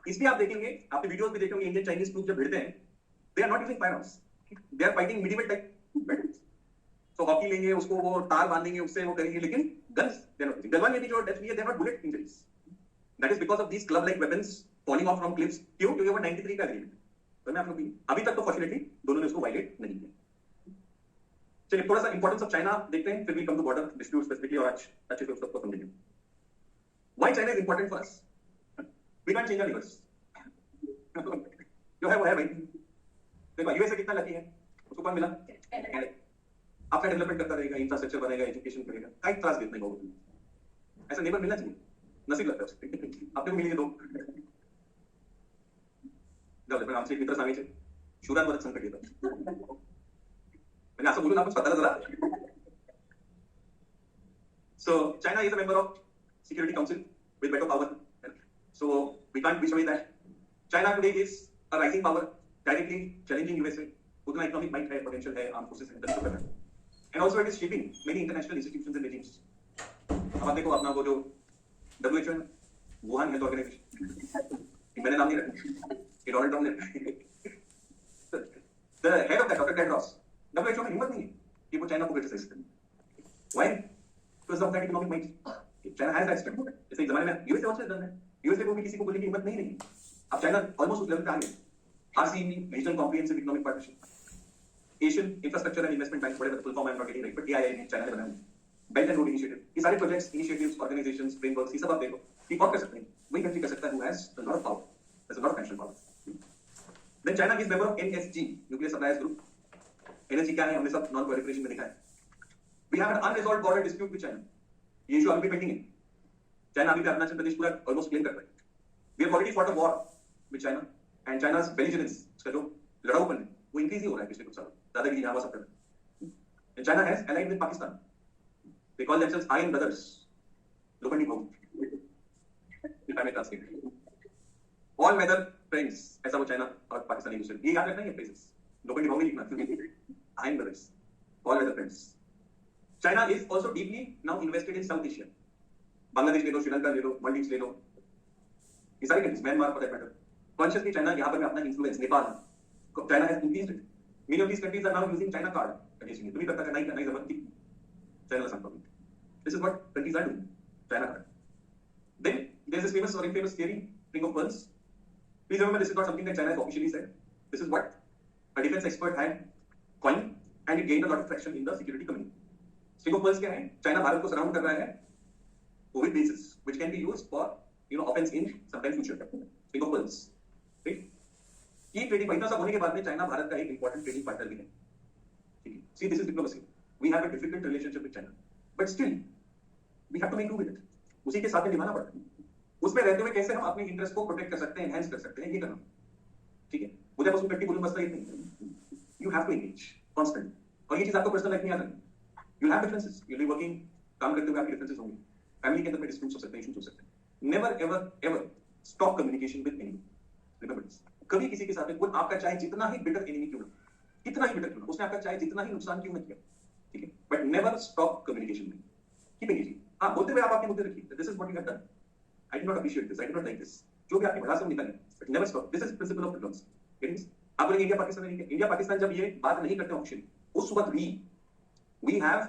इसलिए आप देखेंगे, आपने वीडियोस भी देखेंगे, इंडियन चाइनीज ट्रूप जब भिड़ते हैं they are not using firearms. They are fighting medieval type battles. So hockey लेंगे, उसको वो तार बांधेंगे, उससे वो करेंगे, लेकिन guns they are not using. Galwan में भी जो डेथ हुई है they are not bullet injuries. That is because of these club-like weapons falling off from cliffs. क्यों? क्योंकि वो 93 का एग्रीमेंट. तो मैं आप लोग भी अभी तक तो फॉर्चुनेटली दोनों ने उसको वायलेट नहीं किया. चलिए थोड़ा सा इंपॉर्टेंस ऑफ चाइना देखते हैं, फिर भी come to border dispute specifically और आज अच्छे से उसको समझेंगे. Why China is important for us? We can't change our neighbors. जो है वो है भाई. देखो यूएसए कितना लकी है, उसको कौन मिला? आपका डेवलपमेंट करता रहेगा, इंफ्रास्ट्रक्चर बनेगा, एजुकेशन करेगा, कई त्रास देते नहीं. ऐसा नेबर मिलना चाहिए. नसीब लगता है आपको मिली दो. पण आमचे एक मित्र सांगायचे शूरांवरच संकट येतं. म्हणजे असं बोलून आपण स्वतःला जरा. So China is a member of Security Council with veto power. So we can't wish away that. China today is a rising power, directly challenging USA. उतना economic might है, potential है, armed forces है, and also it is shaping many international institutions and regimes. अब आप देखो अपना वो जो WHO है, वुहान हेल्थ ऑर्गेनाइजेशन, मैंने नाम नहीं रखा, ये डोनाल्ड ट्रम्प ने. The head of that, Dr. Tedros, WHO में हिम्मत नहीं है कि वो चाइना को क्रिटिसाइज करे. Why? Because of that economic might. China has that strength. जैसे एक जमाने में USA also has done that. USA को भी किसी को बोलने की हिम्मत नहीं रही. अब चाइना ऑलमोस्ट उस लेवल पे आ गया. RCEP, Regional Comprehensive Economic Partnership, Asian Infrastructure and Investment Bank, whatever the full form I'm not getting right, but AIIB China ने बनाया. बेल्ट एंड रोड इनिशिएटिव, ये सारे प्रोजेक्ट्स, इनिशिएटिव्स, ऑर्गेनाइजेशंस, फ्रेमवर्क्स, ये सब आप देखो, ये कौन कर सकते हैं? वही कंट्री कर सकता है who has a lot of power, has a lot of financial power. Then China is member of NSG, Nuclear Suppliers Group. NSG क्या है? हमने सब नॉन प्रोलिफरेशन में देखा है. We have an unresolved border dispute with China. ये issue अभी भी पेंडिंग है. चाइना अभी भी अरुणाचल प्रदेश पूरा ऑलमोस्ट क्लेम कर रहा है. We have already fought a war with China and China's belligerence, उसका जो लड़ाऊपन है, वो इंक्रीज ही हो रहा है पिछले कुछ सालों. दादागिरी यहाँ सब कर रहा है. And China has allied with Pakistan. They call themselves Iron Brothers. लोखंडी भाऊ. If I may translate. All weather friends, ऐसा वो चाइना और पाकिस्तान एक दूसरे. ये याद रखना है ये phrases. लोखंडी भाऊ नहीं लिखना. Iron Brothers. All weather friends. China is also deeply now invested in South Asia. Bangladesh ले लो, श्रीलंका ले लो, मालदीव्स ले लो, ये सारी countries, Myanmar for that matter. Consciously China यहाँ पर अपना influence, Nepal, China has increased it. Many of these countries are now using China card against India. तुम्ही करता का नाही जमत की चाइनाला सांगतो. This is what countries are doing, China card. Then there is this famous और infamous theory, ring of pearls. Please remember, this is not something that China has officially said. This is what a defense expert had coined and it gained a lot of traction in the security community. Ring of pearls क्या है? China Bharat को surround कर रहा है with bases which can be used for offense in sometime future. Ring of pearls, right? ये trading इतना सब होने के बाद में चाइना भारत का एक इंपॉर्टेंट ट्रेडिंग पार्टनर भी है. ठीक है. See, this is diplomacy. We have a difficult relationship with China, but still we have to make do with it. उसी के साथ में निभाना पड़ता है. उसमें रहते हुए कैसे हम अपने इंटरेस्ट को प्रोटेक्ट कर सकते हैं, एनहांस कर सकते हैं, ये करना. ठीक है. मुझे बस उनकी बोलूं मसला ये नहीं. You have to engage constantly. और ये चीज आपको पर्सनल लाइफ में याद रखना. You have differences. You'll be working, काम करते हुए आपके डिफरेंसेस होंगे. फैमिली के अंदर में डिस्प्यूट्स हो सकते हैं, इश्यूज हो सकते हैं. Never ever ever stop communication with enemy. Remember this. कभी किसी के साथ में कोई आपका चाहे जितना ही बिटर एनिमी क्यों ना, कितना ही बिटर क्यों ना, उसने आपका चाहे जितना ही नुकसान क्यों ना किया, ठीक है, बट नेवर स्टॉप कम्युनिकेशन में. Keep engaging. हाँ, बोलते हुए आप आपके मुद्दे रखिए. This is what you have done. I do not appreciate this, I do not like this. जो भी आपकी भड़ास से निकाले, but never stop. This is principle of diplomacy. Getting? आप बोलेंगे इंडिया पाकिस्तान नहीं, इंडिया पाकिस्तान जब ये बात नहीं करते ऑप्शन, उस वक्त we have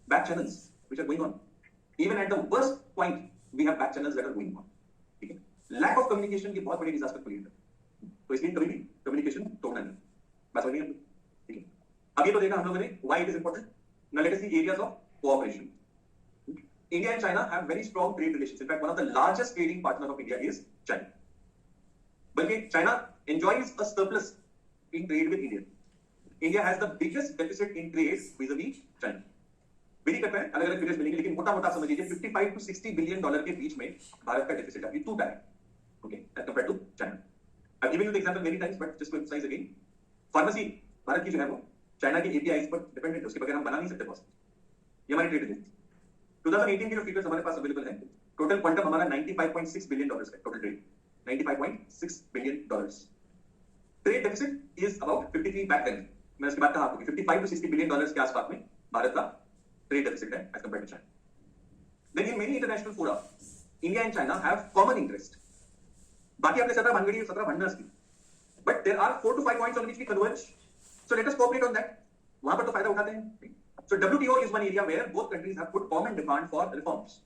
back channels which are going on. Even at the worst point, we have back channels that are going on. ठीक है? Lack of communication की बहुत बड़ी disaster create है. तो इसलिए कभी भी communication तोड़ना नहीं. बात समझ गए? ठीक है. अब ये तो देखा हम लोगों ने why it is important. Now let us see areas of cooperation. India and China have very strong trade relations. In fact, one of the largest trading partners of India is China. बल्कि China enjoys a surplus in trade with India. India has the biggest deficit in trade vis-a-vis China. भी करता है, अलग अलग figures मिलेंगे, लेकिन मोटा मोटा समझ लीजिए 55 to 60 बिलियन डॉलर के बीच में भारत का डेफिसिट है. Two time, okay, as compared to China. I given you the example many times, but just to emphasise again. Pharmacy Bharat की जो है वो चाइना के एपीआईज पर डिपेंडेंट है. उसके बगैर हम बना नहीं सकते बॉस. ये हमारी ट्रेड है. 2018 के जो फिगर्स हमारे पास अवेलेबल है, टोटल क्वांटम हमारा 95.6 बिलियन डॉलर्स का total trade. 95.6 billion dollars. Trade deficit is about 53 back then. मैं इसके बाद कहा आपको 55 to 60 बिलियन डॉलर्स के आसपास में भारत का trade deficit है as compared to China. Then in many international fora, India and China have common interest. बाकी आपने 17 भानगड़ी 17 भांडना असती. But there are 4 to 5 points on which we converge. So let us cooperate on that. वहां पर तो फायदा उठाते हैं. So WTO is one area where both countries have put common demand for reforms.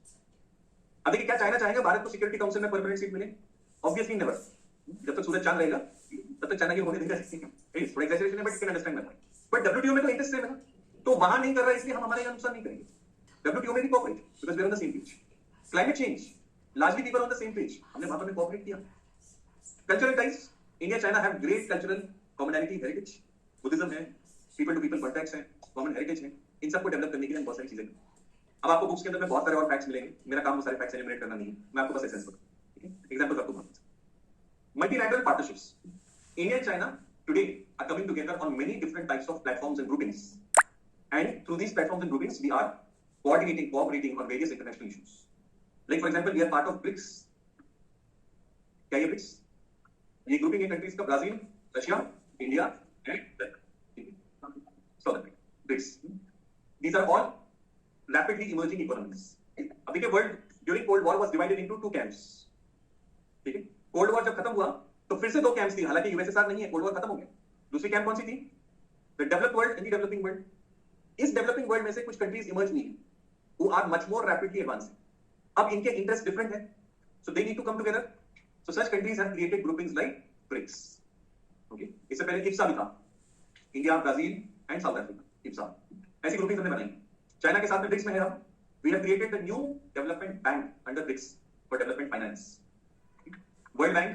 अब देखिए क्या चाइना चाहेगा भारत को सिक्योरिटी काउंसिल में परमानेंट सीट मिले? Obviously never. जब तक सूरज चांद रहेगा तब तक चाइना की होने देगा. थोड़ा एक्सैजरेशन है, but you can understand my point. But WTO में तो इंटरेस्ट है ना, तो वहां नहीं कर रहा है, इसलिए हम हमारे अनुसार नहीं करेंगे. WTO में भी cooperate because we are on the same page. Climate change, largely people on the same page. हमने वहां पर में कोऑपरेट किया. Cultural ties, India China have great cultural commonality, heritage. Buddhism है, पीपल टू पीपल कॉन्टैक्ट्स है, common heritage है. इन सबको डेवलप करने के लिए बहुत सारी चीजें. अब आपको बुक्स के अंदर में बहुत सारे और फैक्ट्स मिलेंगे. मेरा काम वो सारे फैक्ट्स एनिमेट करना नहीं है, मैं आपको बस एसेंस बताऊं. ठीक है, एग्जांपल्स आपको बहुत. Multilateral partnerships. India and China today are coming together on many different types of platforms and groupings. And through these platforms and groupings, we are cooperating on various international issues. Like for example, we are part of BRICS. क्या ये BRICS? ये grouping है countries का Brazil, Russia, India and South Africa. BRICS. These are all rapidly emerging economies. अब देखिए world during Cold War was divided into two camps. ठीक है? Cold War जब खत्म हुआ तो फिर से दो camps थी. हालांकि USSR नहीं है, Cold War खत्म हो गया. दूसरी कैंप कौन सी थी? The developed world and the developing world. इस डेवलपिंग वर्ल्ड में से कुछ कंट्रीज इमर्ज नहीं, who are much more rapidly advancing. अब इनके इंटरेस्ट डिफरेंट है, so they need to come together. So such countries have created groupings like BRICS. Okay, इससे पहले IPSA भी था, India, Brazil and south Africa. IPSA ऐसी groupings हमने बनाई. चाइना के साथ में ब्रिक्स में है हम. We have created the new development bank under BRICS for development finance. World Bank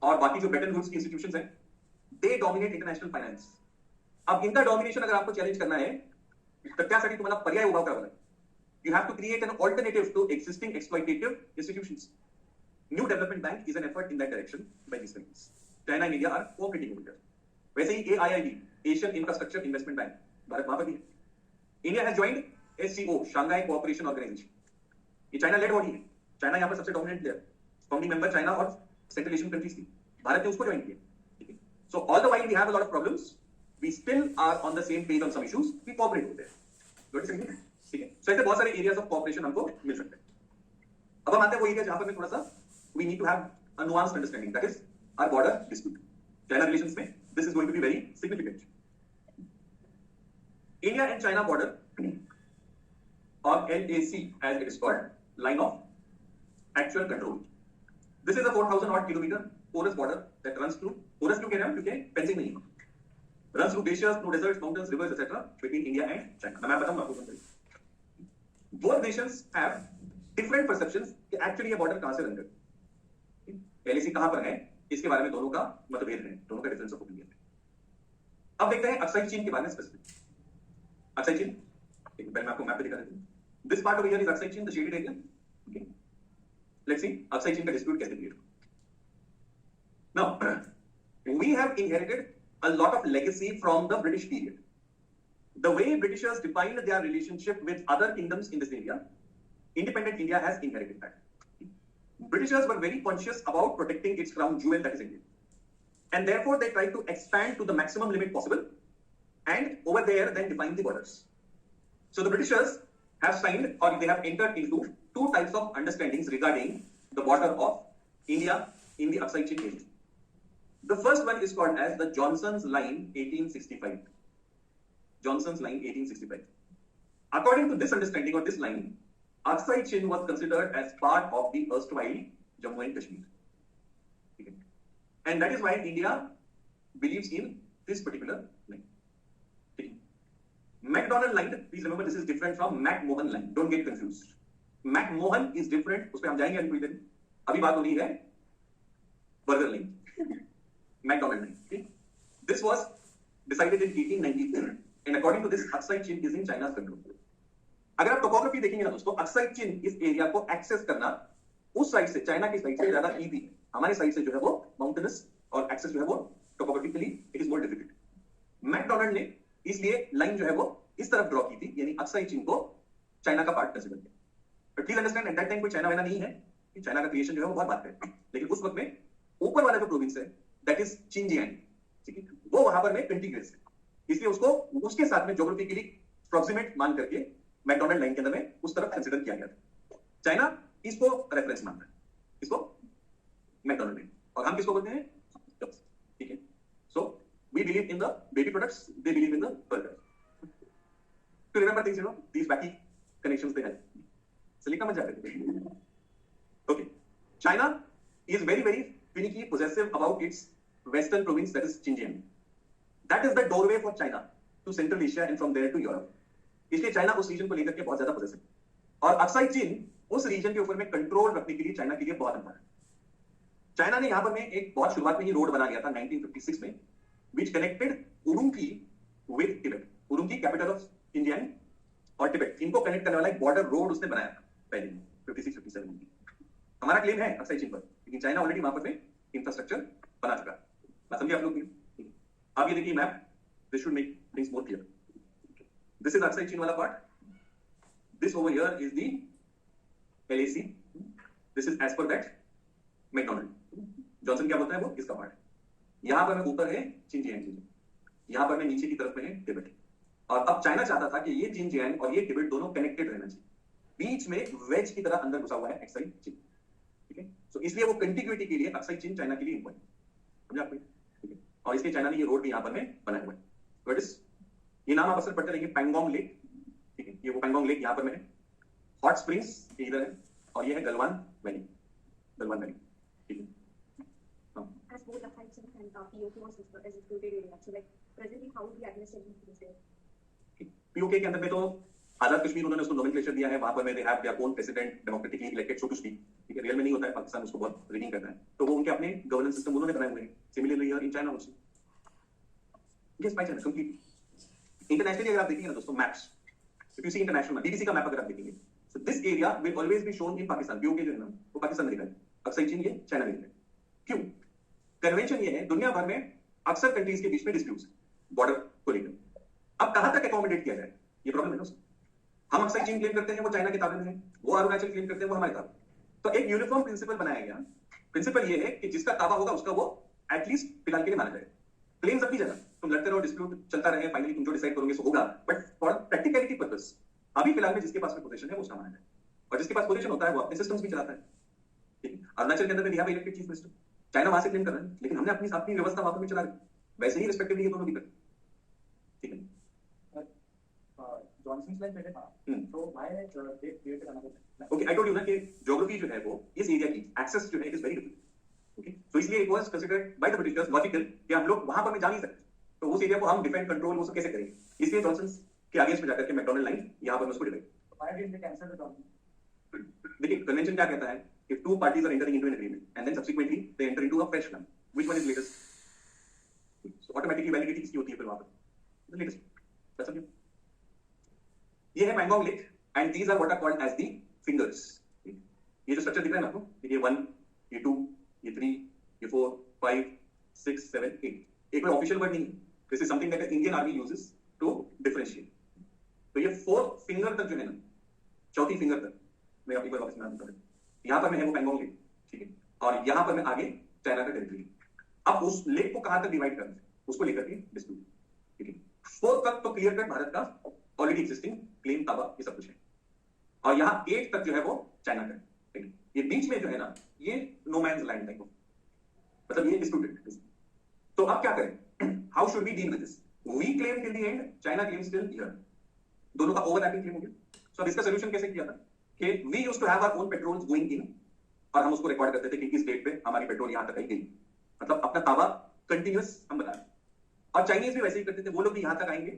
और बाकी जो Bretton Woods की institutions हैं, they dominate international finance. अब इनका domination अगर आपको challenge करना है, तो त्यासाठी तुम्हाला पर्याय उभा करावा लागेल. You have to create an alternative to existing exploitative institutions. New Development Bank is an effort in that direction by these countries. China and India are cooperating over there. वैसे ही AIIB, Asian Infrastructure Investment Bank, Bharat वहां पर भी है. India has joined SCO, Shanghai Cooperation Organization. ये China lead body है. China यहाँ पर सबसे dominant player. Founding member China और सेंट्रल एशियन कंट्रीज थी. भारत ने उसको ज्वाइन किया. ठीक है. So all the while we have a lot of problems, we still are on the same page on some issues. We cooperate with them. Got it? ठीक है. So ऐसे बहुत सारे एरियाज ऑफ कोऑपरेशन हमको मिल सकते हैं. अब हम आते हैं वो एरिया जहां पर मैं थोड़ा सा we need to have a nuanced understanding. That is our border dispute. China relations में this is going to be very significant. India and China border, or LAC as it is called, line of actual control. This is a 4,000 odd kilometer porous border that runs through, porous क्यों कह रहे हैं क्योंकि fencing नहीं है, runs through glaciers, through deserts, mountains, rivers, etc. between India and China. मैं बताऊंगा आपको समझ. Both nations have different perceptions कि actually ये border कहाँ से run करती है. LAC कहाँ पर है, इसके बारे में दोनों का मतभेद है, दोनों का डिफरेंस ऑफ ओपिनियन है. अब देखते हैं अक्साई चीन के बारे में स्पेसिफिक. अक्साई चीन, एक पहले मैं आपको मैप पे दिखा देता हूं. This part over here is Aksai Chin, the shaded area. Okay, let's see Aksai Chin का डिस्प्यूट कैसे क्रिएट हुआ. Now we have inherited a lot of legacy from the British period. The way Britishers defined their relationship with other kingdoms in this area, independent India has inherited that. Britishers were very conscious about protecting its crown jewel, that is India. And therefore they tried to expand to the maximum limit possible and over there then define the borders. So the Britishers have signed or they have entered into two types of understandings regarding the border of India in the Aksai Chin area. The first one is called as the Johnson's Line 1865. Johnson's Line 1865. According to this understanding or this line, Aksai Chin was considered as part of the erstwhile Jammu and Kashmir. Okay. And that is why India believes in this particular line. Okay. McDonald line, please remember this is different from McMahon line. Don't get confused. McMahon is different. उस पे हम जाएंगे अभी थोड़ी देर. अभी बात हो रही है burger line. McDonald line. Okay. This was decided in 1893, and according to this, Aksai Chin is in China's control. अगर आप टोपोग्राफी देखेंगे ना दोस्तों, अक्साई चीन इस एरिया को एक्सेस करना उस साइड से, चाइना की साइड से ज्यादा इजी है. हमारे साइड से जो है वो माउंटेनस और एक्सेस जो है वो topographically it is more difficult. McDonald ने इसलिए लाइन जो है वो इस तरफ ड्रॉ की थी, यानी अक्साई चीन को चाइना का पार्ट कंसीडर किया. But please understand at that time कोई चाइना वाइना नहीं है, चाइना का क्रिएशन जो है वो बहुत बात है. लेकिन उस वक्त में ऊपर वाला जो प्रोविंस है दैट इज चिनजियांग, ठीक है, वो वहां पर में कंटिन्यूअस है, इसलिए उसको उसके साथ में ज्योग्राफिकली प्रोक्सिमेट मान करके मैकडोनाल्ड लाइन के अंदर में उस तरफ कंसीडर किया गया था. चाइना इसको रेफरेंस मानता है, इसको मैकडोनाल्ड लाइन, और हम किसको बोलते हैं, ठीक है. So we believe in the baby products, they believe in the burger. To remember things, you know, these बैकी कनेक्शंस दे हैव. सलीका मत जाते. Okay, China is very very finicky, possessive about its western province, that is Xinjiang. That is the doorway for China to Central Asia and from there to Europe. इसलिए China उस reason को लेकर के बहुत ज्यादा पोजेसिव, और Aksai चीन उस रीजन के ऊपर में कंट्रोल रखने के लिए चाइना के लिए बहुत इंपॉर्टेंट. चाइना ने यहां पर में एक बहुत शुरुआत में ही रोड बना लिया था 1956 में, which connected Urumqi with Tibet. Urumqi capital of Xinjiang और टिबेट, इनको कनेक्ट करने वाला एक बॉर्डर रोड उसने बनाया था पहले 56-57 में. हमारा क्लेम है अक्साई चीन पर, लेकिन चाइना ऑलरेडी वहां पर में इंफ्रास्ट्रक्चर बना चुका है. बात समझिए आप लोग. अब ये देखिए map, this should make things more clear. This is Aksai Chin वाला part, this over here is the LAC, this is as per that McDonald. Johnson क्या बोलता है वो इसका पार्ट. यहां पर में ऊपर है चिनजियांग, यहां पर में नीचे की तरफ में है टिबेट. और अब चाइना चाहता था कि ये चिनजियांग और ये टिबेट दोनों कनेक्टेड रहना चाहिए, बीच में वेज की तरह अंदर घुसा हुआ है अक्साई चीन. ठीक है, सो इसलिए वो कंटिन्यूटी के लिए अक्साई चीन चाइना के लिए इंपॉर्टेंट, समझा आपको. ठीक है, और इसलिए चाइना ने ये रोड भी यहां पर में बनाया हुआ है. व्हाट इज ये नाम आप अक्सर पढ़ते रहेंगे, पैंगोंग लेक. ठीक है, ये वो पैंगोंग लेक यहां पर में है. हॉट स्प्रिंग्स ये इधर है, और ये है गलवान वैली. गलवान वैली, ठीक है. As both Aksai Chin and POK was excluded area, so like presently how the administration is there? POK के अंदर में तो आजाद कश्मीर उन्होंने उसको नोमेनक्लेचर दिया है, वहां पर में they have their own president democratically elected so to speak, ठीक है, रियल में नहीं होता है, पाकिस्तान उसको बहुत रिगिंग करता है, तो वो उनके अपने गवर्नेंस सिस्टम उन्होंने बनाए हुए हैं, similarly here in China also, yes by China completely. Internationally अगर आप देखेंगे ना दोस्तों maps, if you see international map, BBC का मैप अगर आप देखेंगे, so this area will always be shown in Pakistan, PoK जो है ना वो पाकिस्तान में दिखा है, अक्सर चीन ये चाइना में दिखा है, क्यों? कन्वेंशन ये है, दुनिया भर में अक्सर कंट्रीज के बीच में डिस्प्यूट्स बॉर्डर को लेकर, अब कहां तक एकोमोडेट किया जाए, ये प्रॉब्लम है ना। हम अक्सर चीन क्लेम करते हैं वो चाइना के ताबे में है, वो अरुणाचल क्लेम करते हैं वो हमारे ताबे, तो एक यूनिफॉर्म प्रिंसिपल बनाया गया। प्रिंसिपल ये है कि जिसका ताबा होगा उसका वो एटलीस्ट फिलहाल के लिए माना जाए। क्लेम्स अपनी जगह, तुम लड़ते रहो, डिस्प्यूट चलता रहे, फाइनली तुम जो डिसाइड करोगे सो होगा, बट फॉर प्रैक्टिकलिटी पर्पस अभी फिलहाल में जिसके पास में पोजीशन है वो उसका माना जाए, और जिसके पास पोजीशन होता है वो अपने सिस्टम्स भी चलाता है, ठीक है। अरुणाचल के अंदर में भी इलेक्टेड चीफ मिनिस्टर, चाइना वहां से क्लेम कर रहा है, लेकिन हमने अपनी व्यवस्था वहां पर भी चला दी, वैसे ही रिस्पेक्टिवली ये दोनों भी करते, ठीक है। Johnson's line पहले था, so why they created another line? Okay, I told you ना कि ज्योग्राफी जो है वो इस एरिया की एक्सेस जो है it is very difficult, okay, तो इसलिए it was considered by the Britishers logical कि हम लोग वहां पर में जा नहीं सकते, तो उस एरिया को हम डिफेंड कंट्रोल वो सब कैसे करेंगे, इसलिए जॉनसन के अगेंस्ट में जाकर के मैकडॉनल्ड लाइन यहां पर उसको divide. Why didn't they cancel the Johnson? देखिए कन्वेंशन क्या कहता है, if two parties are entering into an agreement and then subsequently they enter into a fresh one, which one is latest, so automatically validity किसकी होती है फिर वहां पर, the latest, that's all। ये है Pangong lake and these are what are called as the fingers. ये जो स्ट्रक्चर दिख रहा है ना आपको, ये 1, ये 2, ये 3, ये 4, 5, 6, 7, 8, एक कोई ऑफिशियल वर्ड नहीं है, this is something that the Indian army uses to differentiate. तो ये 4 फिंगर तक जो है ना, चौथी फिंगर तक मैं आपको वापस में आता हूं, यहां पर मैं है वो पैंगोंग लेक, ठीक है, और यहां पर मैं आगे चाइना का टेरिटरी। अब उस लेक को कहां तक डिवाइड करना है उसको लेकर के डिस्प्यूट, ठीक है। 4 तक तो क्लियर कट भारत का ऑलरेडी एक्सिस्टिंग क्लेम ताबा ये सब कुछ है, और यहाँ 8 तक जो है वो चाइना का है, ठीक है। ये बीच में जो है ना ये no man's land type of, मतलब ये डिस्प्यूटेड। तो अब क्या करें, how should we deal with this, we claim till the end, China claims till here, दोनों का ओवरलैपिंग क्लेम हो गया। सो अब इसका सॉल्यूशन कैसे किया था कि we used to have our own patrols going in, और हम उसको रिकॉर्ड करते थे कि इस डेट पे हमारी पेट्रोल यहां तक आई गई, मतलब अपना ताबा कंटिन्यूअस हम बता रहे। और चाइनीज भी वैसे ही करते थे, वो लोग भी यहां तक आएंगे,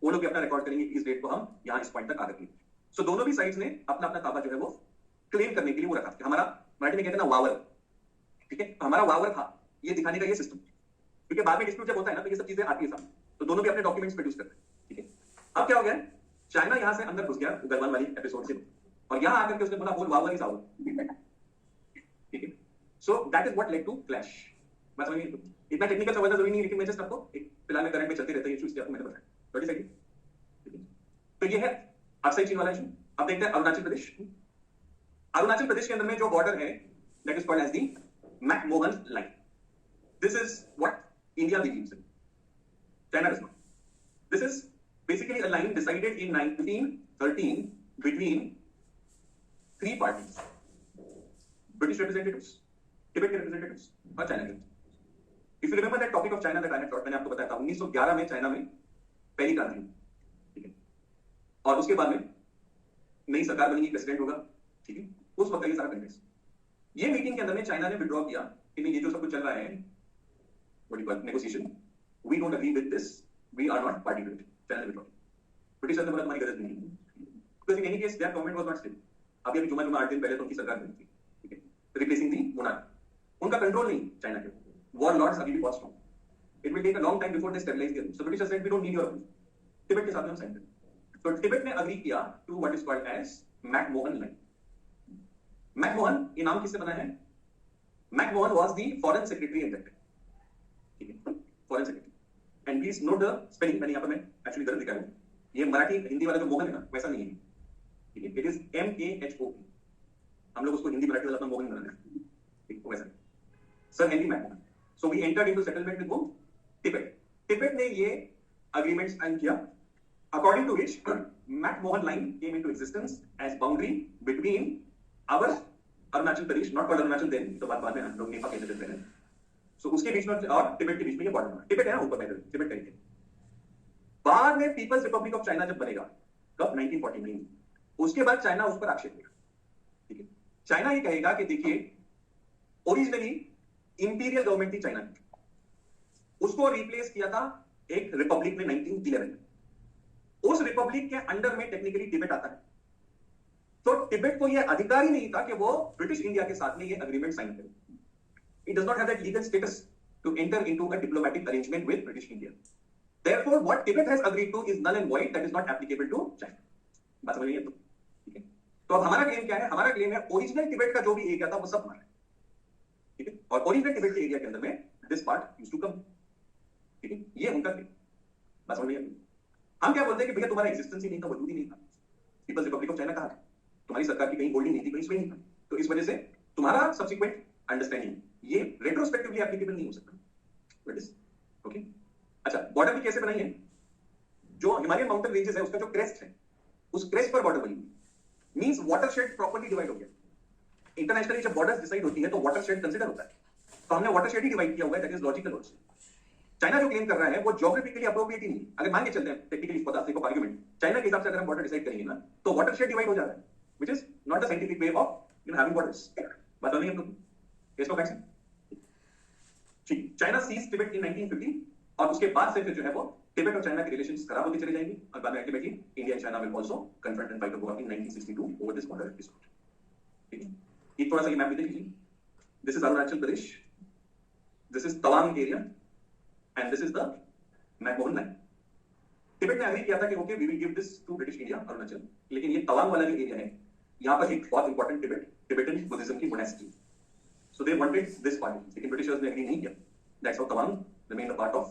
वो लोग भी अपना रिकॉर्ड करेंगे कि इस डेट को हम यहां इस पॉइंट तक आ गए। सो दोनों भी साइड्स ने अपना अपना ताबा जो है वो क्लेम करने के लिए वो रखा कि हमारा, मराठी में कहते हैं ना वावर, ठीक है, हमारा वावर था, ये दिखाने का ये सिस्टम, क्योंकि बाद में डिस्प्यूट जब होता है ना तो ये सब चीजें आती है सामने, तो दोनों भी अपने डॉक्यूमेंट्स प्रोड्यूस करते हैं, ठीक है। अब क्या हो गया, चाइना यहां से अंदर घुस गया गलवान वाली एपिसोड से, और यहां आकर के उसने बोला होल वावर इज आवर, ठीक है। So that is what led to clash. मैं समझ नहीं, इतना टेक्निकल समझना जरूरी नहीं, लेकिन मैं जस्ट आपको एक फिलहाल में करंट में चलते रहते हैं इश्यूज, आपको मैंने बताया, थोड़ी सेकंड, ठीक है। तो ये है अक्सर चीन वाला इशू। अब देखते हैं अरुणाचल प्रदेश। अरुणाचल प्रदेश के अंदर में जो बॉर्डर है that is called as the McMahon line, this is what India believes in, China does not. This is basically a line decided in 1913 between 3 parties, British representatives, Tibet के representatives और China के। If you remember that topic of China that I had taught, मैंने आपको बताया था 1911 में China में पहली क्रांति हुई, ठीक है, और उसके बाद में नई सरकार बनेगी, प्रेसिडेंट होगा, ठीक है, उस वक्त का ये सारा कंटेक्स्ट। ये मीटिंग के अंदर में चाइना ने विड्रॉ किया कि नहीं, ये जो सब कुछ चल रहा है what you call negotiation, we don't agree with this, we are not party to it, China ने विड्रॉ। ब्रिटिश ने बोला तुम्हारी गरज नहीं है, because in any case their government was not stable. अभी अभी जुमा 8 दिन पहले तो उनकी सरकार बनी थी, ठीक है, रिप्लेसिंग दी मोनार्क, उनका कंट्रोल नहीं चाइना के, वॉर लॉर्ड्स अभी भी बहुत strong, it will take a long time before they stabilise there. So British said we don't need your approval, Tibet के साथ में हम साइन करें, तो तिब्बत ने एग्री किया to what is called as McMahon line. McMahon ये नाम किससे बना है, McMahon was the foreign secretary in that, ठीक है, foreign secretary. And please note the spelling, मैंने यहां पर मैं एक्चुअली गलत लिखा है, ये मराठी हिंदी वाला जो मोहन है ना वैसा नहीं है, ठीक है, इट इज MAHON, हम लोग उसको हिंदी मराठी वाला अपना मोहन बनाना है, ठीक है, वैसा sir Henry McMahon. So we entered into settlement with home, Tibet. Tibet ने ये अग्रीमेंट साइन किया according to which McMahon line came into existence as boundary between our Arunachal Pradesh, not called Arunachal then, तो बाद में हम लोग नेपाल कहते थे पहले, सो उसके बीच में और तिब्बत के बीच में ये बॉर्डर बना। तिब्बत है ना ऊपर में, तिब्बत कहीं बाद में पीपल्स रिपब्लिक ऑफ चाइना जब बनेगा, कब 1949, उसके बाद चाइना उस पर आक्षेप करेगा, ठीक है। चाइना ये कहेगा कि देखिए ओरिजिनली इंपीरियल गवर्नमेंट थी चाइना की, उसको रिप्लेस किया था एक रिपब्लिक में 1911 में, उस रिपब्लिक के अंडर में टेक्निकली तिब्बत आता है। तो तिब्बत को यह अधिकार ही नहीं था कि वो ब्रिटिश इंडिया के साथ में ये अग्रीमेंट साइन करे। It does not have that legal status to enter into a diplomatic arrangement with British India. Therefore, what Tibet has agreed to is null and void. That is not applicable to China. बात समझ रही है तो? ठीक है। तो अब हमारा क्लेम क्या है? हमारा क्लेम है ओरिजिनल तिब्बत का जो भी एरिया था वो सब हमारा है। ठीक है। और ओरिजिनल तिब्बत के एरिया के अंदर में this part used to come. ठीक है। ये उनका क्लेम। बात समझ रही है? हम क्या बोलते हैं कि भैया तुम्हारा एग्जिस्टेंस ही नहीं था, वजूद ही नहीं था। पीपल्स रिपब्लिक ऑफ चाइना कहा था, तुम्हारी सरकार की कहीं होल्डिंग नहीं थी, कहीं नहीं था। तो इस वजह से तुम्हारा सब्सिक्वेंट अंडरस्टैंडिंग ये रेट्रोस्पेक्टिवली एप्लीकेबल नहीं हो सकता। What is? Okay? अच्छा, बॉर्डर भी कैसे बनाई है? जो हिमालयन माउंटेन रेंजेस है उसका जो क्रेस्ट है, उस क्रेस्ट पर बॉर्डर बनी है। मींस वाटरशेड प्रॉपर्ली डिवाइड हो गया। इंटरनेशनली जब बॉर्डर्स डिसाइड होती है तो वाटरशेड कंसीडर होता है, तो हमने वाटरशेड ही डिवाइड किया हुआ है। That is logical also. China जो क्लेम कर रहा है वो ज्योग्राफिकली अप्रोप्रिएट ही नहीं है। अगर मान के चलते हैं technically for the sake of argument, China के हिसाब से अगर हम बॉर्डर डिसाइड करेंगे ना तो वाटरशेड डिवाइड हो जा रहा है, which is not the scientific way of having borders. बता नहीं हम लोग इसको कैसे ठीक। चाइना सीज तिब्बत इन 1950 और उसके बाद से फिर जो है वो तिब्बत और चाइना के रिलेशंस खराब होते चले जाएंगे और बाद में ultimately India and China will also confront and fight a war in 1962 over this border dispute. ठीक है। ये थोड़ा सा ये मैप भी देख लीजिए। This is Arunachal Pradesh, this is Tawang area and this is the McMahon line. Tibet ने एग्री किया था कि okay we will give this to British India Arunachal, लेकिन ये तवांग वाला जो एरिया है यहाँ पर एक बहुत इंपॉर्टेंट तिब्बतन बुद्धिज्म की monastery, so they wanted this part, लेकिन ब्रिटिशर्स ने एग्री नहीं किया। That's how Tawang remained a part of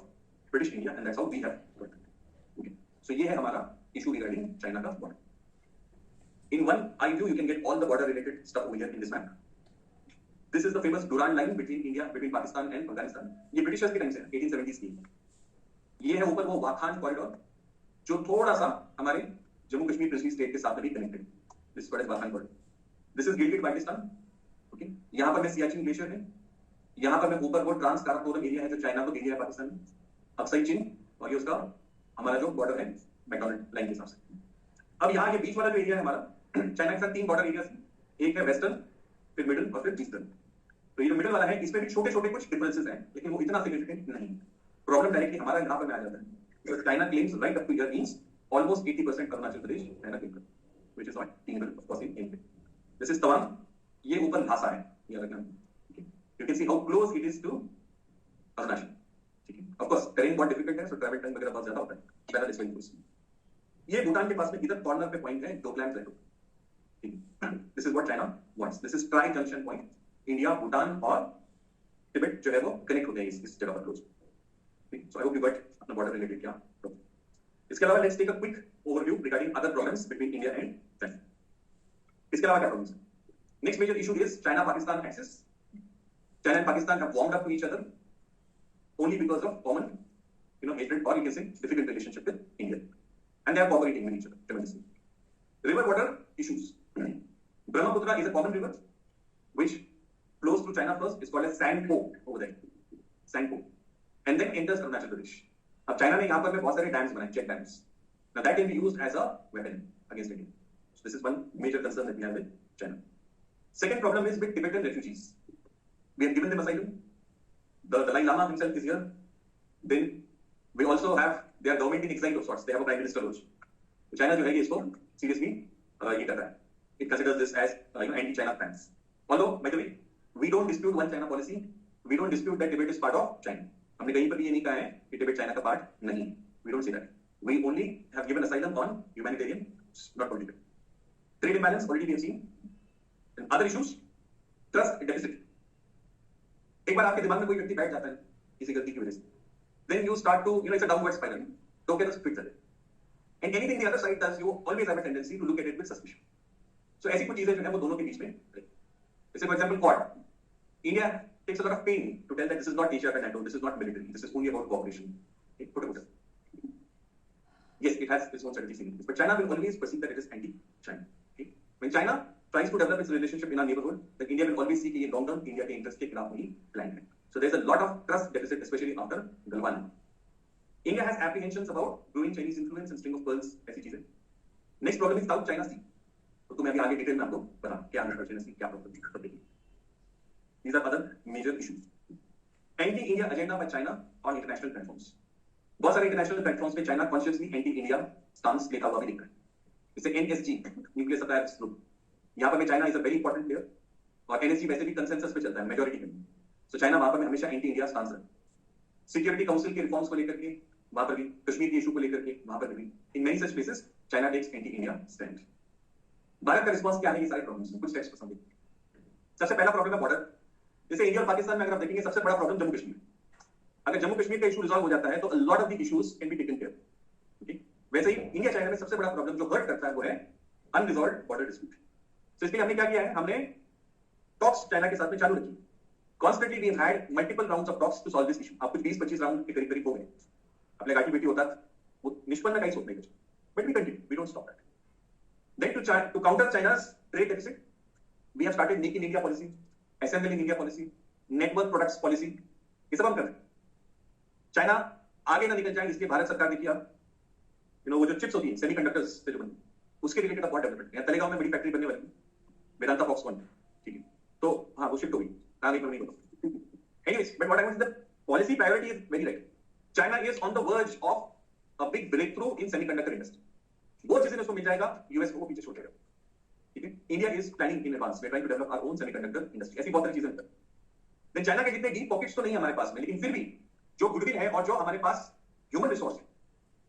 British India and that's how we have got it. Okay. So ये है हमारा issue regarding China का border. In one eye view you can get all the border related stuff over here in this map. This is the famous Durand line between India, between Pakistan and Afghanistan. ये Britishers के time से 1870s की। ये है ऊपर वो Wakhan corridor जो थोड़ा सा हमारे जम्मू कश्मीर प्रिंसली स्टेट के साथ में भी connected. This is Wakhan corridor. This is Gilgit Baltistan. Okay, यहाँ पर मैं सियाचिन ग्लेशियर है, यहाँ पर मैं ऊपर वो ट्रांस काराकोरम एरिया है जो चाइना को एरिया है पाकिस्तान में, अक्साई चीन, और ये उसका हमारा जो बॉर्डर है मैकडोनल्ड लाइन के हिसाब से। अब यहाँ ये बीच वाला जो एरिया है हमारा, चाइना के साथ 3 बॉर्डर एरिया है, एक है वेस्टर्न, फिर मिडिल और फिर ईस्टर्न। तो ये जो मिडिल वाला है इसमें भी छोटे छोटे कुछ डिफरेंसेस हैं, लेकिन वो इतना सिग्निफिकेंट नहीं। प्रॉब्लम डायरेक्टली हमारा यहाँ पर में आ जाता है। China claims right up to here means almost 80% Arunachal Pradesh China claim करता है, which is not tenable of course in India. This is Tawang, ये ऊपर लहासा है, ये रखना। You can see how close it is to Arunachal. ठीक है, ऑफ कोर्स टेरेन बहुत डिफिकल्ट है, सो ट्रैवल टाइम वगैरह बहुत ज्यादा होता है, पैदल इस वजह से। ये भूटान के पास में इधर कॉर्नर पे पॉइंट है डोकलाम प्लेटो। ठीक है, this is what China wants. This is tri junction point, India, Bhutan और तिब्बत जो है वो कनेक्ट होते हैं इस जगह पर क्लोज। ठीक, so I hope you got अपना बॉर्डर रिलेटेड क्या। इसके अलावा let's take a quick overview regarding other problems between India and China. इसके अलावा क्या प्रॉब्लम्स है? Next major issue is China-Pakistan axis. China and Pakistan have warmed up to each other only because of common, hatred, or you can say difficult relationship with India, and they are cooperating with each other tremendously. River water issues. Brahmaputra is a common river which flows through China first. It's called as Sangpo over there, Sangpo, and then enters Arunachal Pradesh. अब China ने यहाँ पर बहुत सारे dams बनाए, check dams. Now that can be used as a weapon against India. So this is one major concern that we have with China. Second problem is with Tibetan refugees. We have given them asylum. The Dalai Lama himself is here. Then we also have their government in exile of sorts. They have a prime minister also. So China जो है ये इसको seriously ये कर रहा है. It considers this as anti-China stance. Although by the way, we don't dispute one China policy. We don't dispute that Tibet is part of China. हमने कहीं पर भी ये नहीं कहा है कि टिबेट चाइना का पार्ट नहीं. We don't say that. We only have given asylum on humanitarian, not political. Trade imbalance already we have seen. And other issues, trust deficit. एक बार आपके दिमाग में कोई व्यक्ति बैठ जाता है किसी गलती की वजह से, then you start to, it's a downward spiral. Don't get us fixed. And anything the other side does, you always have a tendency to look at it with suspicion. So ऐसी कुछ चीजें जो है वो दोनों के बीच में, जैसे for example Quad. India takes a lot of pain to tell that this is not Asia and NATO, this is not military, this is only about cooperation. Okay, put it. Yes, it has its own strategic significance, but China will always perceive that it is anti-China. Okay? When China tries to develop its relationship in our neighborhood, then India will always see कि ये long-term India के interest के खिलाफ नहीं planned है. So there's a lot of trust deficit, especially after Galwan. India has apprehensions about growing Chinese influence and string of pearls ऐसी चीजें. Next problem is South China Sea. तो तुम्हें अभी आगे डिटेल में आपको बता क्या अंडर China Sea क्या प्रॉब्लम है. These are other major issues. Anti-India agenda by China on international platforms. बहुत सारे इंटरनेशनल प्लेटफॉर्म्स पे China consciously anti India stance लेता हुआ भी दिख रहा है। जैसे एनएसजी न्यूक्लियर सप्लायर्स ग्रुप, यहाँ पर भी China is a very important player, और एनएसजी वैसे भी कंसेंसस पे चलता है मेजोरिटी में, तो चाइना वहां पर हमेशा एंटी इंडिया स्टांस है। सिक्योरिटी काउंसिल के रिफॉर्म्स को लेकर के वहां पर भी, कश्मीर के इशू को लेकर के वहां पर भी, in many such cases China takes anti India stand. Bharat का रिस्पांस क्या है ये सारे प्रॉब्लम्स में, कुछ टेक्स्ट पसंद है। सबसे पहला प्रॉब्लम है बॉर्डर। जैसे इंडिया और पाकिस्तान में अगर आप देखेंगे सबसे बड़ा प्रॉब्लम जम्मू कश्मीर। अगर जम्मू कश्मीर का इशू रिजॉल्व हो जाता है तो lot of the issues can be taken care. वैसे ही इंडिया चाइना में सबसे बड़ा प्रॉब्लम जो हर्ट करता है वो है अनरिजॉल्व्ड बॉर्डर डिस्प्यूट। तो इसके लिए हमने क्या किया है, हमने टॉक्स चाइना के साथ में चालू रखी। Constantly we have had multiple rounds of talks to solve this issue. आप कुछ 20-25 राउंड के करीब करीब हो गए। अपने गाटी बेटी होता वो निष्पन्न का ही सोचने का, but we continue, we don't stop that. Then to counter China's trade deficit, we have started make in India policy, assemble in India policy, network products policy, ये सब हम कर रहे हैं। चाइना आगे ना निकल जाए इसलिए भारत सरकार ने किया, वो जो चिप्स होती है सेमीकंडक्टर्स से जो बनती है, उसके रिलेटेड बहुत डेवलपमेंट। यहाँ तलेगांव में बड़ी फैक्ट्री बनने वाली है, वेदांता फॉक्सकॉन, ठीक है, तो हाँ वो शिफ्ट हो गई, आगे नहीं होगा। Anyways, but what I want is the policy priority is very right. China is on the verge of a big breakthrough in semiconductor industry. वो चीजें उसको मिल जाएगा, यूएस को पीछे छोड़ देगा, ठीक है। India is planning in advance, we are trying to develop our own semiconductor industry. ऐसी बहुत सारी चीजें हैं। देन चाइना के जितने डीप पॉकेट्स तो नहीं है हमारे पास में, लेकिन फिर भी जो गुडविल है और जो हमारे पास ह्यूमन रिसोर्स है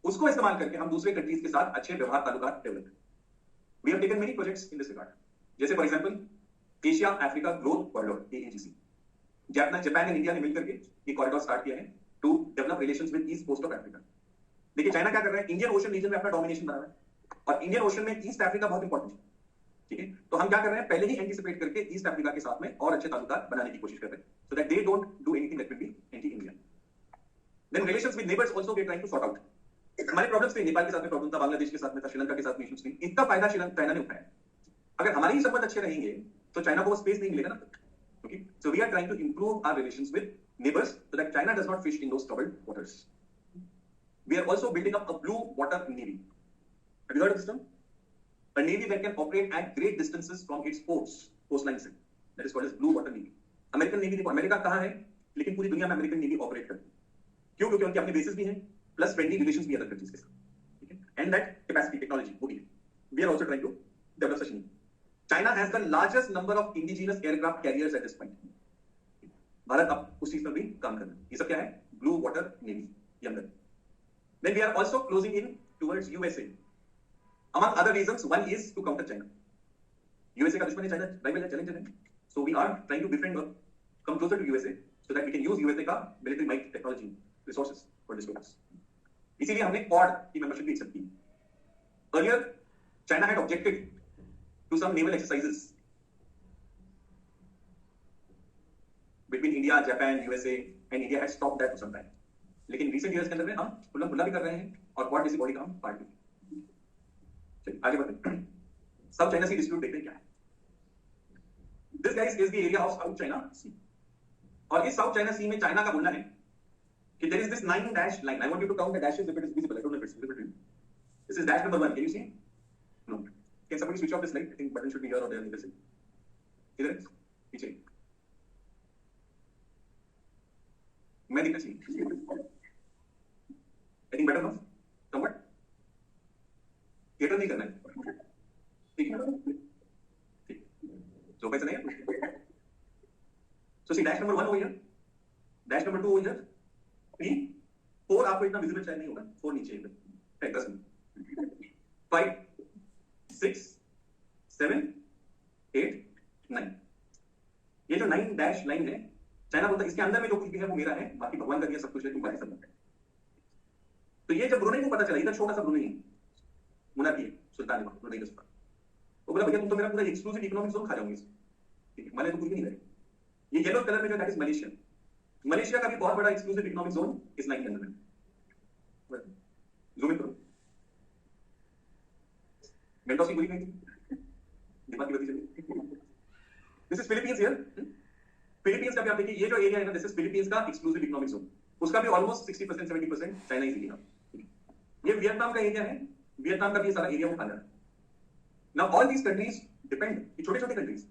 उसको इस्तेमाल करके हम दूसरे कंट्रीज के साथ अच्छे व्यवहार ताल्लुकात डेवलप करें। We have taken many projects in this regard, जैसे for example Asia Africa growth corridor AAGC. Japan and India ने मिलकर के ये कॉरिडोर स्टार्ट किया है to develop relations with east coast of Africa. देखिए चाइना क्या कर रहा है, इंडियन ओशन रीजन में अपना डोमिनेशन बना रहा है, और इंडियन ओशन में ईस्ट अफ्रीका बहुत इंपॉर्टेंट है, ठीक है। तो हम क्या कर रहे हैं, पहले ही एंटीसिपेट करके ईस्ट अफ्रीका के साथ में और अच्छे ताल्लुकात बनाने की कोशिश कर रहे हैं, so that they don't do anything that will be anti India. Then relations with neighbours also we are trying to sort out. हमारे प्रॉब्लम्स थे, नेपाल के साथ में प्रॉब्लम था, बांग्लादेश के साथ में था, श्रीलंका के साथ में इश्यूज थी, इतना फायदा चाइना ने उठाया। अगर हमारे ही संबंध अच्छे रहेंगे तो चाइना को वो स्पेस नहीं मिलेगा ना, okay. So we are trying to improve our relations with neighbours so that China does not fish in those troubled waters. We are also building up a blue water navy. Have you heard of this term? A navy that can operate at great distances from its ports, coastline से, that is called as blue water navy. American navy देखो, America कहाँ है, लेकिन पूरी दुनिया में American navy operate करती है। क्यों? क्योंकि उनके अपने बेसिस भी हैं, प्लस फ्रेंडली रिलेशंस भी अदर कंट्रीज के साथ, ठीक है, एंड दैट कैपेसिटी टेक्नोलॉजी वो भी है। We are also trying to develop such navy. China has the largest number of indigenous aircraft carriers at this point. Bharat अब उस चीज पर भी काम कर रहा है। ये सब क्या है, ब्लू वाटर नेवी के अंदर। Then we are also closing in towards USA. Among other reasons, one is to counter China. USA का दुश्मन है चाइना, rival है, challenger है. So we are trying to befriend or come closer to USA so that we can use USA का military might, technology, resources for this purpose. इसीलिए हमने Quad की membership भी accept की. Earlier, China had objected to some naval exercises between India, Japan, USA, and India had stopped that for some time. लेकिन recent years के अंदर में हम खुला खुला भी कर रहे हैं और Quad जैसी बॉडी का हम पार्ट भी। आगे बढ़ते हैं। साउथ चाइना सी डिस्प्यूट देखते हैं क्या है। This guys is the area of South China Sea, और इस साउथ चाइना सी में चाइना का बोलना है कि there is this 9 dash line. I want you to count the dashes if it is visible. I don't know if it's visible to you. This is dash number 1, can you see? No. Can somebody switch off this light? I think button should be here और there, इधर से, इधर पीछे मैं दिखना चाहिए। I think better no somewhat theatre नहीं करना है, ठीक है, ठीक, जो पैसा नहीं है। So see dash number 1 over here, dash number 2 over here, 3, 4 आपको इतना विजिबल शायद नहीं होगा, 4 नीचे है, 10 में 5 6 7 8 9। ये जो 9 डैश लाइन है, चाइना बोलता है इसके अंदर में जो कुछ भी है वो मेरा है, बाकी भगवान का दिया सब कुछ है, तुम बाकी सब है। तो ये जब ब्रुनेई को पता चला, इधर छोटा सा ब्रुनेई मुनाफी है, सुल्तान है ब्रुनेई का सुल्तान, वो बोला भैया तुम तो मेरा पूरा एक्सक्लूसिव इकोनॉमिक जोन खा जाओगे, ठीक है, मैंने तो कुछ भी नहीं रहे। ये येलो कलर में जो दैट इज मलेशिया। मलेशिया का भी बहुत बड़ा एक्सक्लूसिव इकोनॉमिक जोन इस लाइन के अंदर है। जूम इन करो, मेंटोस की गोली नहीं थी, दिमाग की बत्ती चली। This is Philippines here. Philippines का भी आप देखिए, ये जो एरिया है ना, दिस इज फिलीपींस का एक्सक्लूसिव इकोनॉमिक जोन, उसका भी almost 60% 70% China is eating up. ये वियतनाम का एरिया है, वियतनाम का भी सारा एरिया वो खा रहा है। Now all these countries depend, ये छोटे-छोटे countries,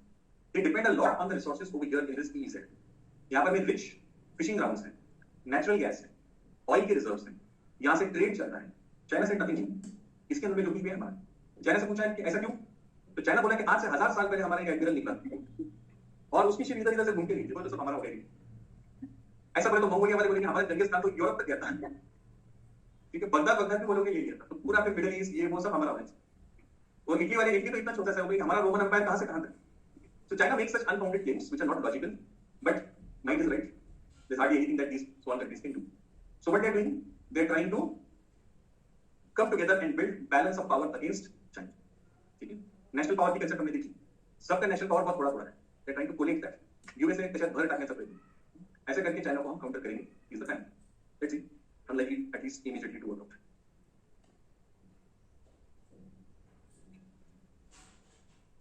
they depend a lot on the resources over here in this east. यहां पर में रिच फिशिंग ग्राउंड्स हैं, नेचुरल गैस है, ऑयल के रिजर्व्स हैं, यहां से ट्रेड चल रहा है, चाइना से नथिंग। इसके अंदर में जो भी है हमारा, चाइना से पूछा है कि ऐसा क्यों, तो चाइना बोला कि आज से 1000 साल पहले हमारा एक एडमिरल निकला और उसकी शिप इधर इधर से घूम के गई, देखो तो सब हमारा हो गया। ऐसा बोले तो मंगोलिया वाले बोलेंगे हमारा जंगीज खान तो यूरोप तक गया था, ठीक है, बगदाद भी बोलोगे ये लिया था, तो पूरा फिर मिडिल ईस्ट ये वो सब हमारा है। और इटली वाले, इटली तो इतना छोटा सा हो गया, हमारा रोमन एम्पायर कहां से कहां तक। So China makes such unfounded claims which are not logical, but might is right. There's hardly anything that these small countries can do. So what they're doing, they're trying to come together and build balance of power against China. ठीक है, national power की concept हमने देखी, सबका national power बहुत थोड़ा है, they're trying to collect that. USA के साथ भर टाकने सब रहेंगे, ऐसे करके चाइना को हम काउंटर करेंगे, is the plan. Let's see, unlikely at least immediately to work out.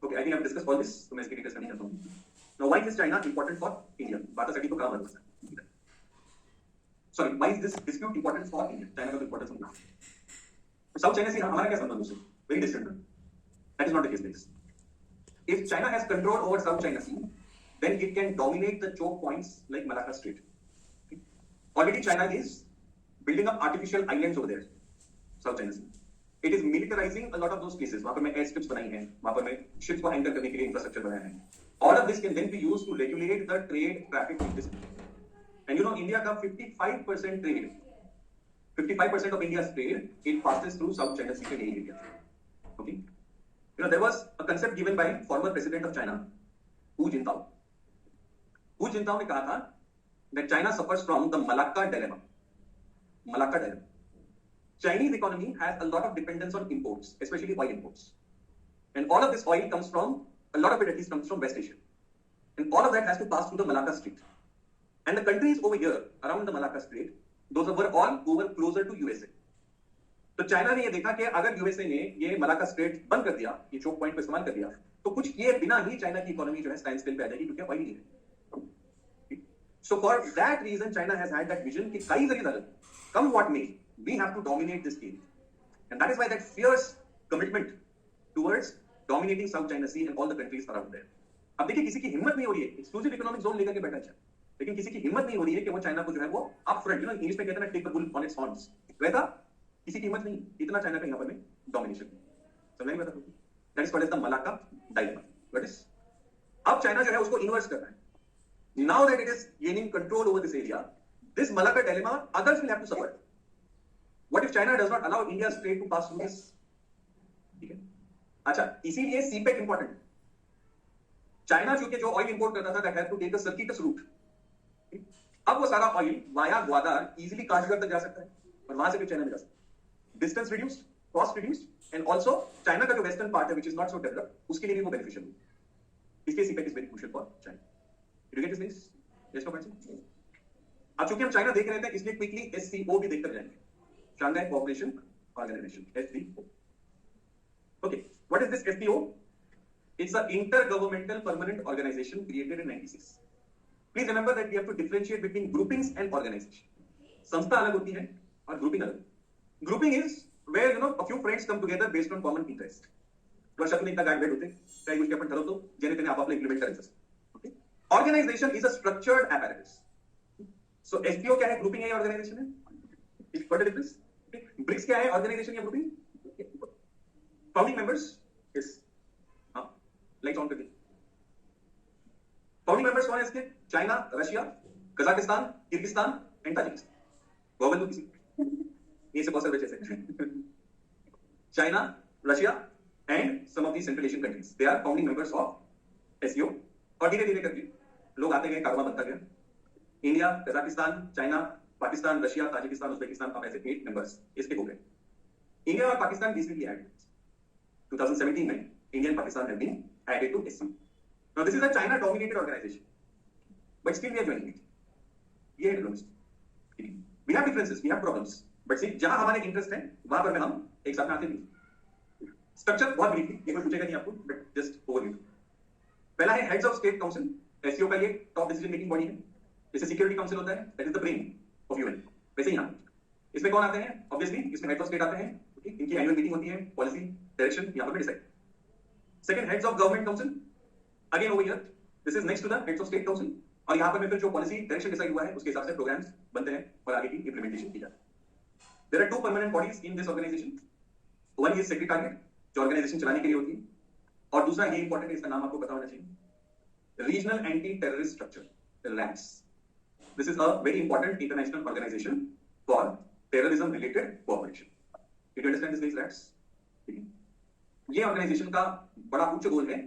Okay, I think I've discussed all this, so मैं इसकी डिटेल्स नहीं करता हूँ. Now, why is China important for India? बातासाठी तो काम है. Sorry, why is this dispute important for India? China का तो importance होगा. South China Sea हमारा क्या संबंध उससे? Very distant. That is not the case, guys. If China has control over South China Sea, then it can dominate the choke points like Malacca Strait. Already China is building up artificial islands over there, South China Sea. It is militarizing a lot of those places. वहाँ पर मैं air strips बनाई हैं, वहाँ पर मैं ships को anchor करने के लिए infrastructure बनाया है. All of this can then be used to regulate the trade traffic in this region. And you know, India का 55% trade, 55% of India's trade, it passes through South China Sea and area. Okay, you know, there was a concept given by former president of China, Hu Jintao. Hu Jintao ने कहा था that China suffers from the Malacca dilemma. Malacca dilemma. Chinese economy has a lot of dependence on imports, especially oil imports. And all of this oil comes from, a lot of it at least comes from West Asia. And all of that has to pass through the Malacca Strait. And the countries over here, around the Malacca Strait, those were all over closer to USA. तो China ने ये देखा कि अगर USA ने ये Malacca strait बंद कर दिया, ये चोक पॉइंट को इस्तेमाल कर दिया, तो कुछ किए बिना ही चाइना की इकोनॉमी जो है स्टैंड स्टिल पे आ जाएगी, क्योंकि ऑयल नहीं है. So for that reason, China has had that vision कि कई जगह come what may, we have to dominate this game. And that is why that fierce commitment towards dominating South China Sea and all the countries around there. अब देखिए किसी की हिम्मत नहीं हो रही है एक्सक्लूसिव इकोनॉमिक जोन लेकर के बैठा है, लेकिन किसी की हिम्मत नहीं हो रही है कि वो चाइना को जो है वो up front, you know English में कहते हैं take the bull on its horns, वैसा किसी की हिम्मत नहीं, इतना चाइना का यहाँ पर में डोमिनेशन. समझ में आता है? That is called as the Malacca dilemma. What is, अब चाइना जो है उसको इन्वर्स करना है. Now that it is gaining control over this area, this Malacca dilemma, others will have to suffer. What if China does not allow India's trade to pass through this? ठीक है, अच्छा, इसीलिए CPEC important. China चूंकि जो oil import करता था, that had to take a circuitous route. अब वो सारा oil via Gwadar easily Kashmir तक जा सकता है और वहां से फिर चाइना में जा सकता है. Distance reduced, cost reduced, and also China का जो वेस्टर्न पार्ट है, which is not so developed, उसके लिए भी वो बेनिफिशियल है. इसलिए CPEC is very crucial for China. Did you get this? Yes, no question. अब चूंकि हम चाइना देख रहे थे, इसलिए क्विकली SCO भी देखकर जाएंगे, Shanghai Cooperation Organization, SCO. Okay, what is this SCO? It's an intergovernmental permanent organization created in 96. Please remember that we have to differentiate between groupings and organization. संस्था अलग होती है और grouping अलग. Grouping is where you know a few friends come together based on common interest. वर्षातून एकदा गाठ भेट होते, काही गोष्टी आपण ठरवतो, जेणे त्याने आपापलं इम्प्लिमेंट करायचं. Organization is a structured apparatus. So SPO क्या है, ग्रुपिंग है या ऑर्गेनाइजेशन है? What is this? BRICS क्या है, ऑर्गेनाइजेशन या ग्रुपिंग? फाउंडिंग मेंबर्स यस, हाँ, लाइट्स ऑन कर दी. फाउंडिंग मेंबर्स कौन है इसके? China, Russia, Kazakhstan, Kyrgyzstan and Tajikistan. गॉगल दो किसी, ये से बहुत सारे बच्चे से. China, Russia and some of the central Asian countries, they are founding members of SCO. और धीरे धीरे करके लोग आते गए, कारोबार बनता गया. India, Kazakhstan, China, Pakistan, Russia, Tajikistan, Uzbekistan, अब ऐसे 8 मेंबर्स इसके हो गए. इंडिया और पाकिस्तान रिसेंटली एडेड 2017 में. India and Pakistan have been added to SCO. Now this is a China dominated organisation, but still we are joining it. ये है difference. We have differences, we have problems, but see जहां हमारे interest है वहां पर में हम एक साथ में आते नहीं. स्ट्रक्चर बहुत ब्रीफली, ये कोई पूछेगा नहीं आपको, बट जस्ट ओवरव्यू. पहला है heads of state council. SCO का ये टॉप डिसीजन मेकिंग बॉडी है. जैसे सिक्योरिटी काउंसिल होता है, that is the brain of UN, वैसे ही यहाँ इसमें कौन आते हैं? ऑब्वियसली इसमें हेड्स ऑफ स्टेट आते हैं. इनकी एनुअल मीटिंग होती है, पॉलिसी डायरेक्शन यहाँ पर decide. Second, heads of government council. Again over here this is next to the heads of state council, और यहाँ पर फिर जो पॉलिसी डायरेक्शन डिसाइड हुआ है उसके हिसाब से प्रोग्राम्स बनते हैं और आगे की इंप्लीमेंटेशन की जाती है. There are 2 permanent bodies in this organisation. One is secretariat जो ऑर्गेनाइजेशन चलाने के लिए होती है, और दूसरा ये इंपॉर्टेंट है, इसका नाम आपको पता होना चाहिए, regional anti terrorist structure, rats. This is a very important international organization for terrorism related cooperation. Did you understand this, rats? ये ऑर्गेनाइजेशन का बड़ा उच्च गोल है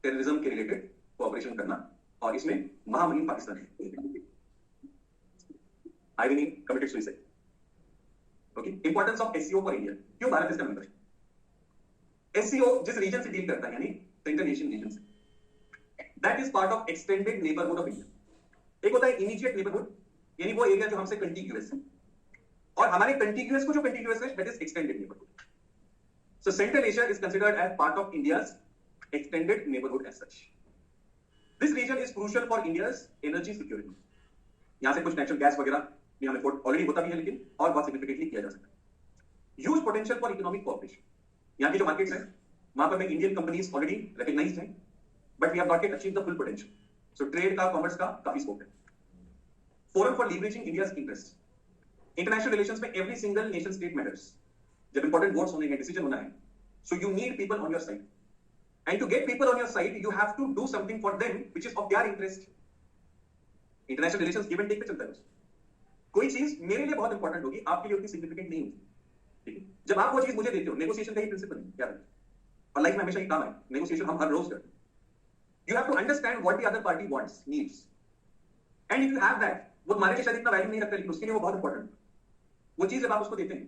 टेररिज्म के रिलेटेड कोऑपरेशन करना, और इसमें महामहिम पाकिस्तान है. आईरिनी committed suicide. Okay, importance of SCO for India. क्यों भारत इसका मेंबर है? एससीओ जिस रीजन से डील करता है, यानी सेंट्रल एशियन रीजन से, that is part of extended neighbourhood of India. एक होता है इमीडिएट नेबरहुड, यानी वो एरिया जो हमसे कंटिग्यूअस है, और हमारे कंटिग्यूअस को जो कंटिग्यूअस है that is extended neighbourhood. So central Asia is considered as part of India's extended neighbourhood as such. This region is crucial for India's energy security. यहां से कुछ नेचुरल गैस वगैरह भी हमें ऑलरेडी होता भी है, लेकिन और बहुत सिग्निफिकेंटली किया जा सकता है. Huge potential for economic cooperation. यहाँ की जो मार्केट्स है वहां पर में इंडियन कंपनीज ऑलरेडी रिकॉग्नाइज्ड हैं, but we have not yet achieved the full potential. So trade का, कॉमर्स का काफी स्कोप है. Forum for leveraging India's interest. International relations में every single nation state matters. जब इंपॉर्टेंट वोट्स होने हैं, decision होना है, so you need people on your side, and to get people on your side you have to do something for them which is of their interest. International relations give and take पे चलता है. कोई चीज मेरे लिए बहुत important होगी, आपके लिए उतनी सिग्निफिकेंट नहीं होगी. ठीक है, जब आप वो चीज मुझे देते हो, नेगोशिएशन का ही प्रिंसिपल है, याद रखिए, और लाइफ में हमेशा ही काम है. नेगोशिएशन हम हर रोज करते हैं. You have to understand what the other party wants, needs, and if you have that, वो तुम्हारे लिए शायद इतना वैल्यू नहीं रखता, लेकिन उसके लिए वो बहुत इंपॉर्टेंट. वो चीज जब आप उसको देते हैं,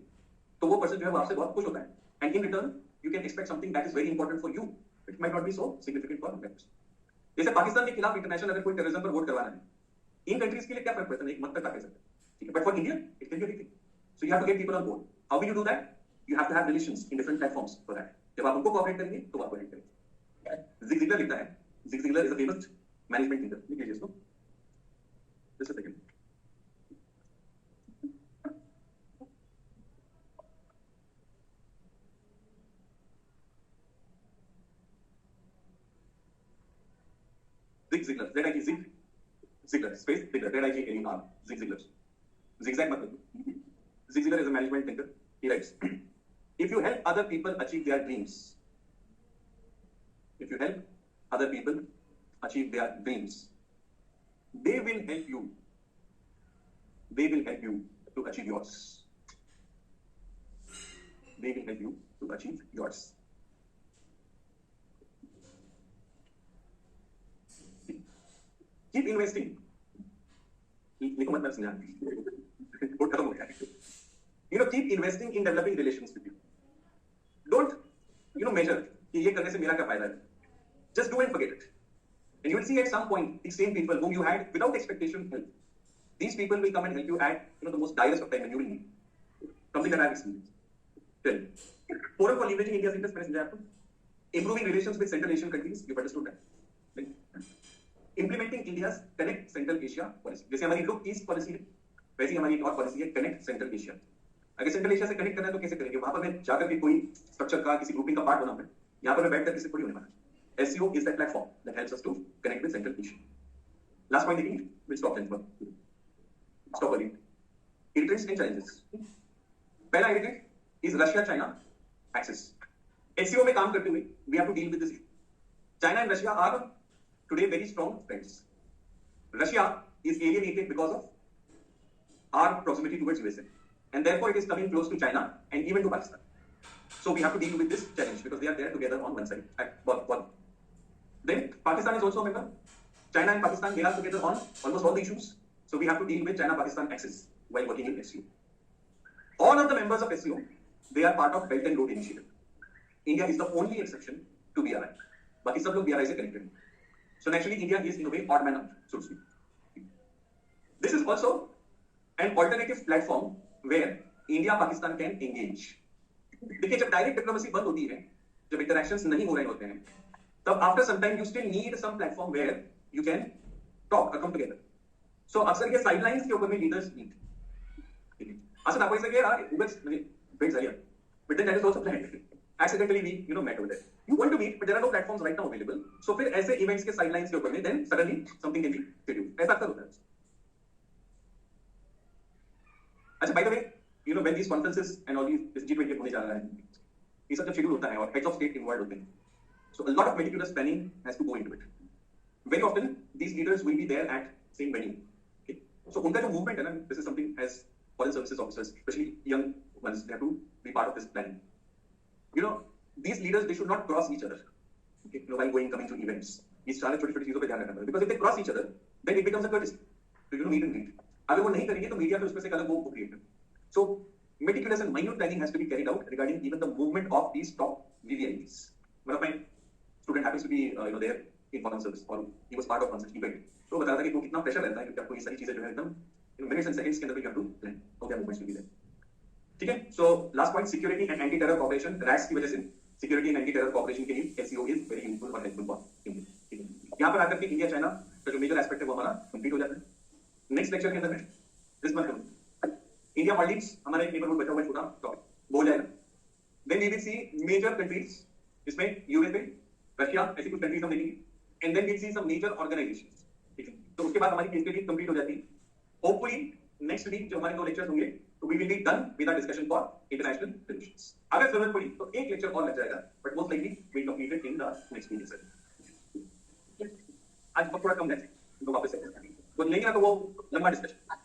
तो वो पर्सन जो है वो आपसे बहुत खुश होता है, and in return you can expect something that is very important for you. It might not be so significant for others. जैसे पाकिस्तान के खिलाफ इंटरनेशनल अगर कोई टेररिज्म पर वोट करवाना है, इन कंट्रीज के लिए क्या फर्क पड़ता है, एक मत तक आ सकते हैं, ठीक है, but for India it can be anything. So you have to get people on board. How will you do that? You have to have relations in different platforms for that. जब आप उनको कोऑपरेट करेंगे तो आप cooperate करेंगे. Zig Ziggler लिखता है, Zig Ziglar is a famous management thinker. लिख लीजिए इसको. Just a second. Zig Ziglar, Z-I-G, Zig Ziglar, space Ziglar, Z-I-G-L-E-R, Zig Ziglar. Zigzag मत करिए. Zig Ziglar is a management thinker. He writes, if you help other people achieve their dreams, if you help other people achieve their dreams, they will help you. They will help you to achieve yours. They will help you to achieve yours. Keep investing. लिखो मतलब समझा. वो खत्म हो गया. You know, keep investing in developing relations with you. Don't, you know, measure कि ये करने से मेरा क्या फायदा है. Just do and forget it. And you will see at some point these same people whom you had without expectation help. These people will come and help you at, you know, the most direst of time when you will need. Something that I have experienced. Tell me. Forum for leveraging India's interest, मैंने समझाया आपको. Improving relations with Central Asian countries, you've understood that. Implementing India's Connect Central Asia policy. जैसे हमारी Look East policy है, वैसे ही हमारी एक और policy है Connect Central Asia. अगर Central Asia से connect करना है तो कैसे करेंगे? वहां पर मैं जाकर के कोई structure का, किसी grouping का part होना है. यहाँ पर मैं बैठ कर किसी थोड़ी होने वाला. SEO is that platform that helps us to connect with Central Asia. Last point again, we'll stop then. Stop early. Irritants and challenges. पहला irritant is Russia-China axis. SEO में काम करते हुए we have to deal with this issue. China and Russia are today very strong friends. Russia is alienated because of our proximity towards USA, and therefore it is coming close to China and even to Pakistan. So we have to deal with this challenge because they are there together on one side. Then Pakistan is also a member. China and Pakistan, they are together on almost all the issues. So we have to deal with China-Pakistan axis while working in SEO. All of the members of SEO, they are part of Belt and Road Initiative. India is the only exception to BRI. बाकी सब लोग BRI से connected हैं. So naturally, India is in a way odd man out, so to speak. This is also an alternative platform where India-Pakistan can engage. देखिए, जब direct diplomacy बंद होती है, जब इंटरैक्शंस नहीं हो रहे होते हैं, तब after some time you still need some platform where you can talk, come together. So अक्सर ये साइडलाइंस के ऊपर में लीडर्स नीड. असं दाखवायचं की यार उगाच म्हणजे भेट झाली, but then that is also planned. Accidentally we, you know, met over there. You want to meet, but there are no platforms right now available. So फिर ऐसे इवेंट्स के साइडलाइंस के ऊपर में then suddenly something can be scheduled. ऐसा अक्सर होता है. अच्छा, by the way, you know, when these conferences and all these G20 होने जा रहा है, ये सब जब शेड्यूल होता है और हेड्स ऑफ स्टेट इन्वॉल्व होते हैं, so a lot of meticulous planning has to go into it. Very often these leaders will be there at same venue. Okay, so उनका जो movement है ना, this is something as foreign services officers, especially young ones, they have to be part of this planning. You know, these leaders they should not cross each other. Okay, you know, while going coming to events, इस सारे छोटी-छोटी चीजों पे ध्यान रखना पड़ेगा, because if they cross each other, then it becomes a courtesy. So you know, meet and greet. अगर वो नहीं करेंगे तो मीडिया फिर उसमें से एक अलग वो क्रिएट करें. So meticulous and minute planning has to be carried out regarding even the movement of these top VVIPs. One of my student happens to be there in foreign service or he was part of one such event. तो बता रहा था कि वो कितना pressure रहता है क्योंकि आपको ये सारी चीजें जो है एकदम मिनट्स एंड सेकंड्स के अंदर भी आप प्लान हो गया मूवमेंट्स भी दें. ठीक है, so last point, security and anti terror cooperation. Rats की वजह से security and anti terror cooperation के लिए एससीओ इज वेरी यूजफुल और हेल्पफुल फॉर इंडिया. ठीक है, यहाँ पर आकर के इंडिया चाइना का जो मेजर एस्पेक्ट है वो हमारा कंप्लीट हो जाता है. नेक्स्ट लेक्चर के अंदर में दिस मंथ इंडिया मालदीव्स हमारा एक नेबरहुड बचा हुआ है छोटा टॉपिक वो हो जाएगा. Then we will see major countries, इसमें यूएसए, रशिया, ऐसी कुछ कंट्रीज हम देखेंगे. And then we will see some major organisations. ठीक है, तो उसके बाद हमारी केस स्टडी कंप्लीट हो जाती है. होपफुली नेक्स्ट वीक जो हमारे 2 लेक्चर्स होंगे तो we will be done with our discussion for international relations. अगर जरूरत पड़ी तो एक लेक्चर और लग जाएगा, but most likely we will complete it in the next week sir. आज बहुत थोड़ा कम है तो वापस से तो लेंगे ना तो वो लंबा डिस्कशन.